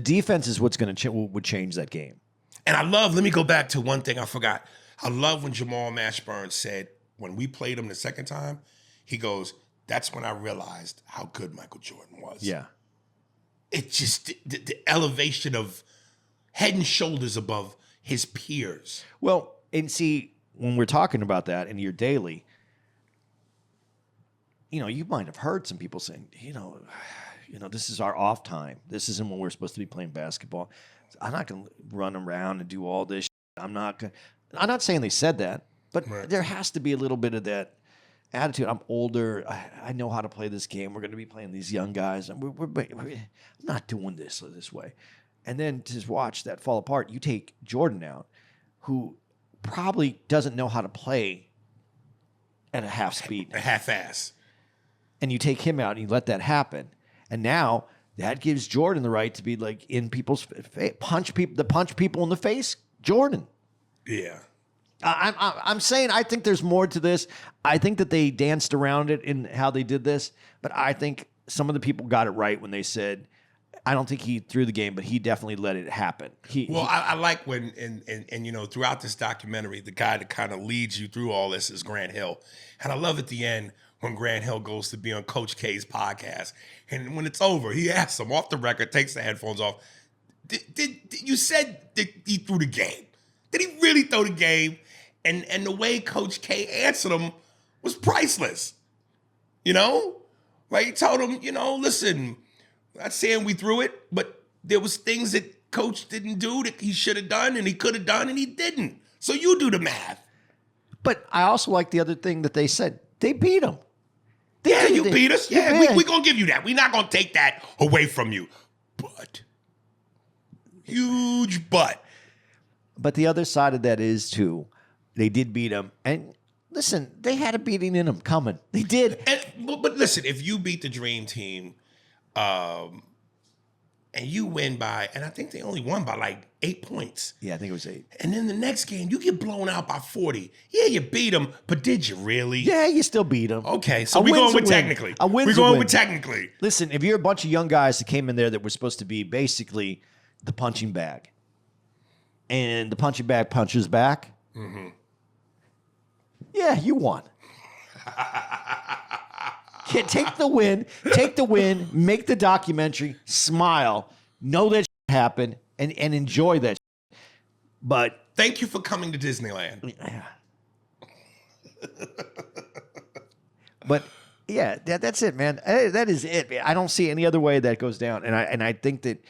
S2: defense is what's going to would change that game.
S1: And I love, let me go back to one thing I forgot. I love when Jamal Mashburn said, when we played him the second time, he goes, that's when I realized how good Michael Jordan was.
S2: Yeah.
S1: It just, the elevation of head and shoulders above his peers.
S2: Well, and see, when we're talking about that in your daily, you might have heard some people saying, this is our off time. This isn't when we're supposed to be playing basketball. I'm not going to run around and do all this. I'm not saying they said that, but
S1: Right.
S2: there has to be a little bit of that attitude. I'm older. I know how to play this game. We're going to be playing these young guys. I'm not doing this way. And then to watch that fall apart, you take Jordan out, who probably doesn't know how to play at a half speed.
S1: A half-ass.
S2: And you take him out and you let that happen. And now that gives Jordan the right to be like in people's face, punch people in the face. Jordan.
S1: Yeah.
S2: I'm saying I think there's more to this. I think that they danced around it in how they did this, but I think some of the people got it right when they said, I don't think he threw the game, but he definitely let it happen.
S1: I like when, and throughout this documentary, the guy that kind of leads you through all this is Grant Hill. And I love at the end when Grant Hill goes to be on Coach K's podcast. And when it's over, he asks him off the record, takes the headphones off. Did you said that he threw the game? Did he really throw the game? And the way Coach K answered him was priceless. Like he told him, listen, not saying we threw it, but there was things that Coach didn't do that he should have done and he could have done and he didn't. So you do the math.
S2: But I also like the other thing that they said. They beat him.
S1: Yeah, you beat us. Yeah,
S2: Yeah.
S1: we're going to give you that. We're not going to take that away from you. But, huge but.
S2: But the other side of that is, too, they did beat them. And listen, they had a beating in them coming. They did.
S1: But listen, if you beat the Dream Team and you win by, and I think they only won by like 8 points.
S2: Yeah, I think it was 8.
S1: And then the next game, you get blown out by 40. Yeah, you beat them, but did you really?
S2: Yeah, you still beat them.
S1: Okay, so we're going with technically. We're going with technically.
S2: Listen, if you're a bunch of young guys that came in there that were supposed to be basically the punching bag, and the punching bag punches back, yeah, you won. Take the win, make the documentary, smile, know that happened, and enjoy that. But
S1: thank you for coming to Disneyland.
S2: But yeah, that's it, man. That is it, man. I don't see any other way that goes down. And I think that,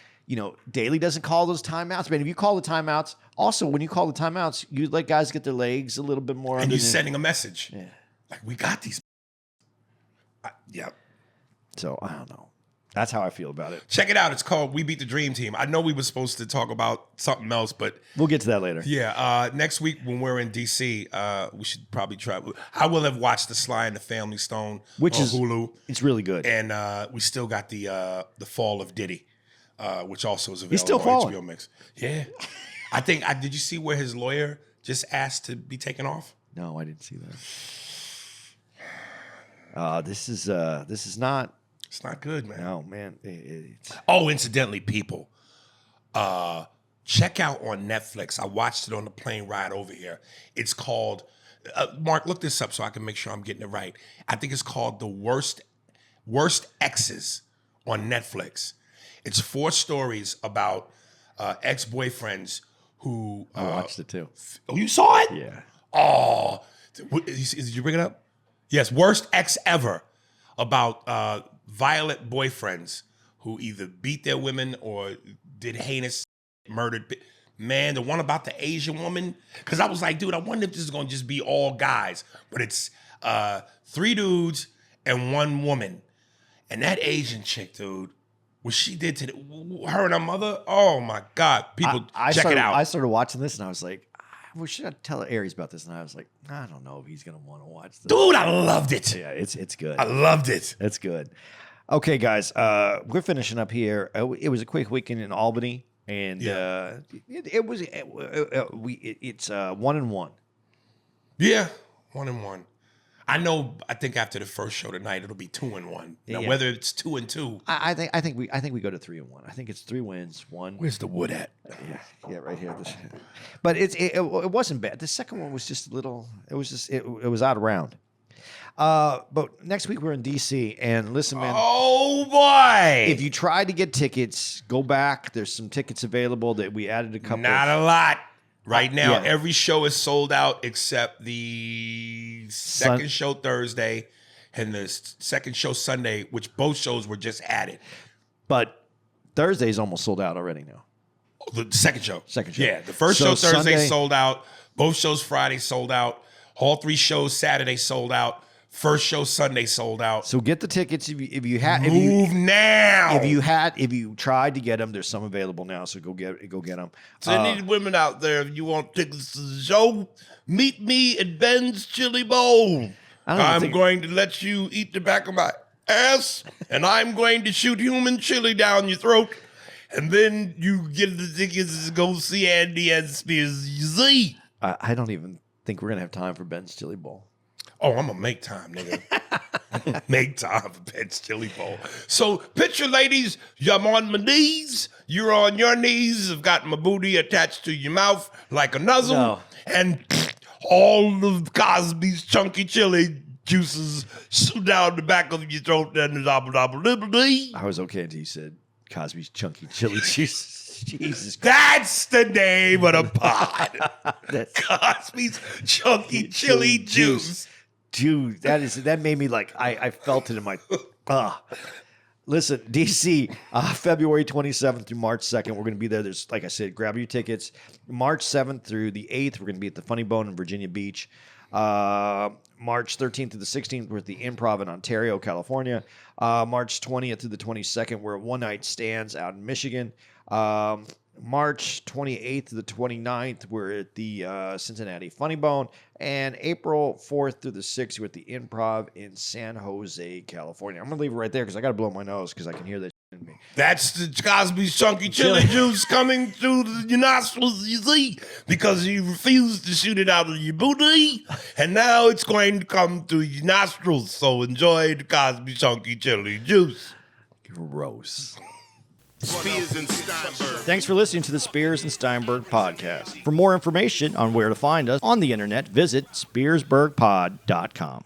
S2: Daly doesn't call those timeouts, man. If you call the timeouts, also when you call the timeouts, you let guys get their legs a little bit more.
S1: And you're sending a message.
S2: Yeah.
S1: Like, we got these. Yep.
S2: So I don't know. That's how I feel about it.
S1: Check it out. It's called We Beat the Dream Team. I know we were supposed to talk about something else, but
S2: we'll get to that later.
S1: Yeah. Next week when we're in DC, we should probably try. I will have watched the Sly and the Family Stone,
S2: which is
S1: Hulu.
S2: It's really good.
S1: And we still got the Fall of Diddy, which also is available
S2: He's still
S1: on HBO Max. Yeah. I think did you see where his lawyer just asked to be taken off?
S2: No, I didn't see that. This is not.
S1: It's not good, man.
S2: No, man.
S1: Incidentally, people, check out on Netflix. I watched it on the plane ride over here. It's called, Mark, look this up so I can make sure I'm getting it right. I think it's called The Worst Exes on Netflix. It's 4 stories about ex-boyfriends who...
S2: I watched it too.
S1: Oh, you saw it?
S2: Yeah.
S1: Oh, did you bring it up? Yes, Worst Ex Ever, about violent boyfriends who either beat their women or did heinous, murdered. Man, the one about the Asian woman, because I was like, dude, I wonder if this is going to just be all guys, but it's 3 dudes and 1 woman. And that Asian chick, dude, what she did to her and her mother, oh my God. People, check it out.
S2: I started watching this and I was like, we should tell Aries about this. And I was like, I don't know if he's going to want to watch this.
S1: Dude, I loved it.
S2: Yeah, it's good.
S1: I loved it.
S2: It's good. Okay, guys, we're finishing up here. It was a quick weekend in Albany, and it's 1-1.
S1: Yeah, 1-1. I think after the first show tonight, it'll be 2-1. Now,
S2: Yeah.
S1: whether it's 2-2,
S2: I think we go to 3-1. I think it's 3 wins, 1.
S1: where's the wood at?
S2: Yeah, right here. But it wasn't bad. The second one was just a little. It was out of round. But next week we're in DC, and listen, man.
S1: Oh boy!
S2: If you tried to get tickets, go back. There's some tickets available that we added a couple.
S1: Not a lot. Right now,
S2: Yeah.
S1: every show is sold out except the second show Thursday and the second show Sunday, which both shows were just added.
S2: But Thursday's almost sold out already now.
S1: The second show.
S2: Second show.
S1: Yeah, the first
S2: So
S1: show Thursday
S2: Sunday-
S1: sold out. Both shows Friday sold out. All 3 shows Saturday sold out. First show Sunday sold out.
S2: So get the tickets if you had.
S1: Move now.
S2: If you tried to get them, there's some available now. So go get them.
S3: So any women out there, if you want tickets to the show, meet me at Ben's Chili Bowl. I'm going to let you eat the back of my ass, and I'm going to shoot human chili down your throat, and then you get the tickets to go see Andy and Spears Z.
S2: I don't even think we're gonna have time for Ben's Chili Bowl.
S1: Oh, I'm going to make time, nigga. Make time for Ben's Chili Bowl. So, picture, ladies, I'm on my knees. You're on your knees. I've got my booty attached to your mouth like a nuzzle.
S2: No.
S1: And all of Cosby's chunky chili juices shoot down the back of your throat and the
S2: I was okay until you said Cosby's chunky chili juice. Jesus Christ.
S1: That's the name of the pod.
S2: That's
S1: Cosby's chunky chili juice.
S2: Dude, that made me like I felt it in my Listen, DC, February 27th through March 2nd, we're going to be there. There's, like I said, grab your tickets. March 7th through the 8th, we're going to be at the Funny Bone in Virginia Beach. March 13th through the 16th, we're at the Improv in Ontario, California. March 20th through the 22nd, we're at One Night Stands out in Michigan. March 28th to the 29th, we're at the Cincinnati Funny Bone. And April 4th through the 6th, we're at the Improv in San Jose, California. I'm going to leave it right there because I got to blow my nose because I can hear that in me.
S3: That's the Cosby's chunky chili juice coming through your nostrils, you see, because you refused to shoot it out of your booty, and now it's going to come through your nostrils. So enjoy the Cosby chunky chili juice.
S2: Gross.
S4: Spears and Steinberg.
S2: Thanks for listening to the Spears and Steinberg podcast. For more information on where to find us on the internet, visit spearsburgpod.com.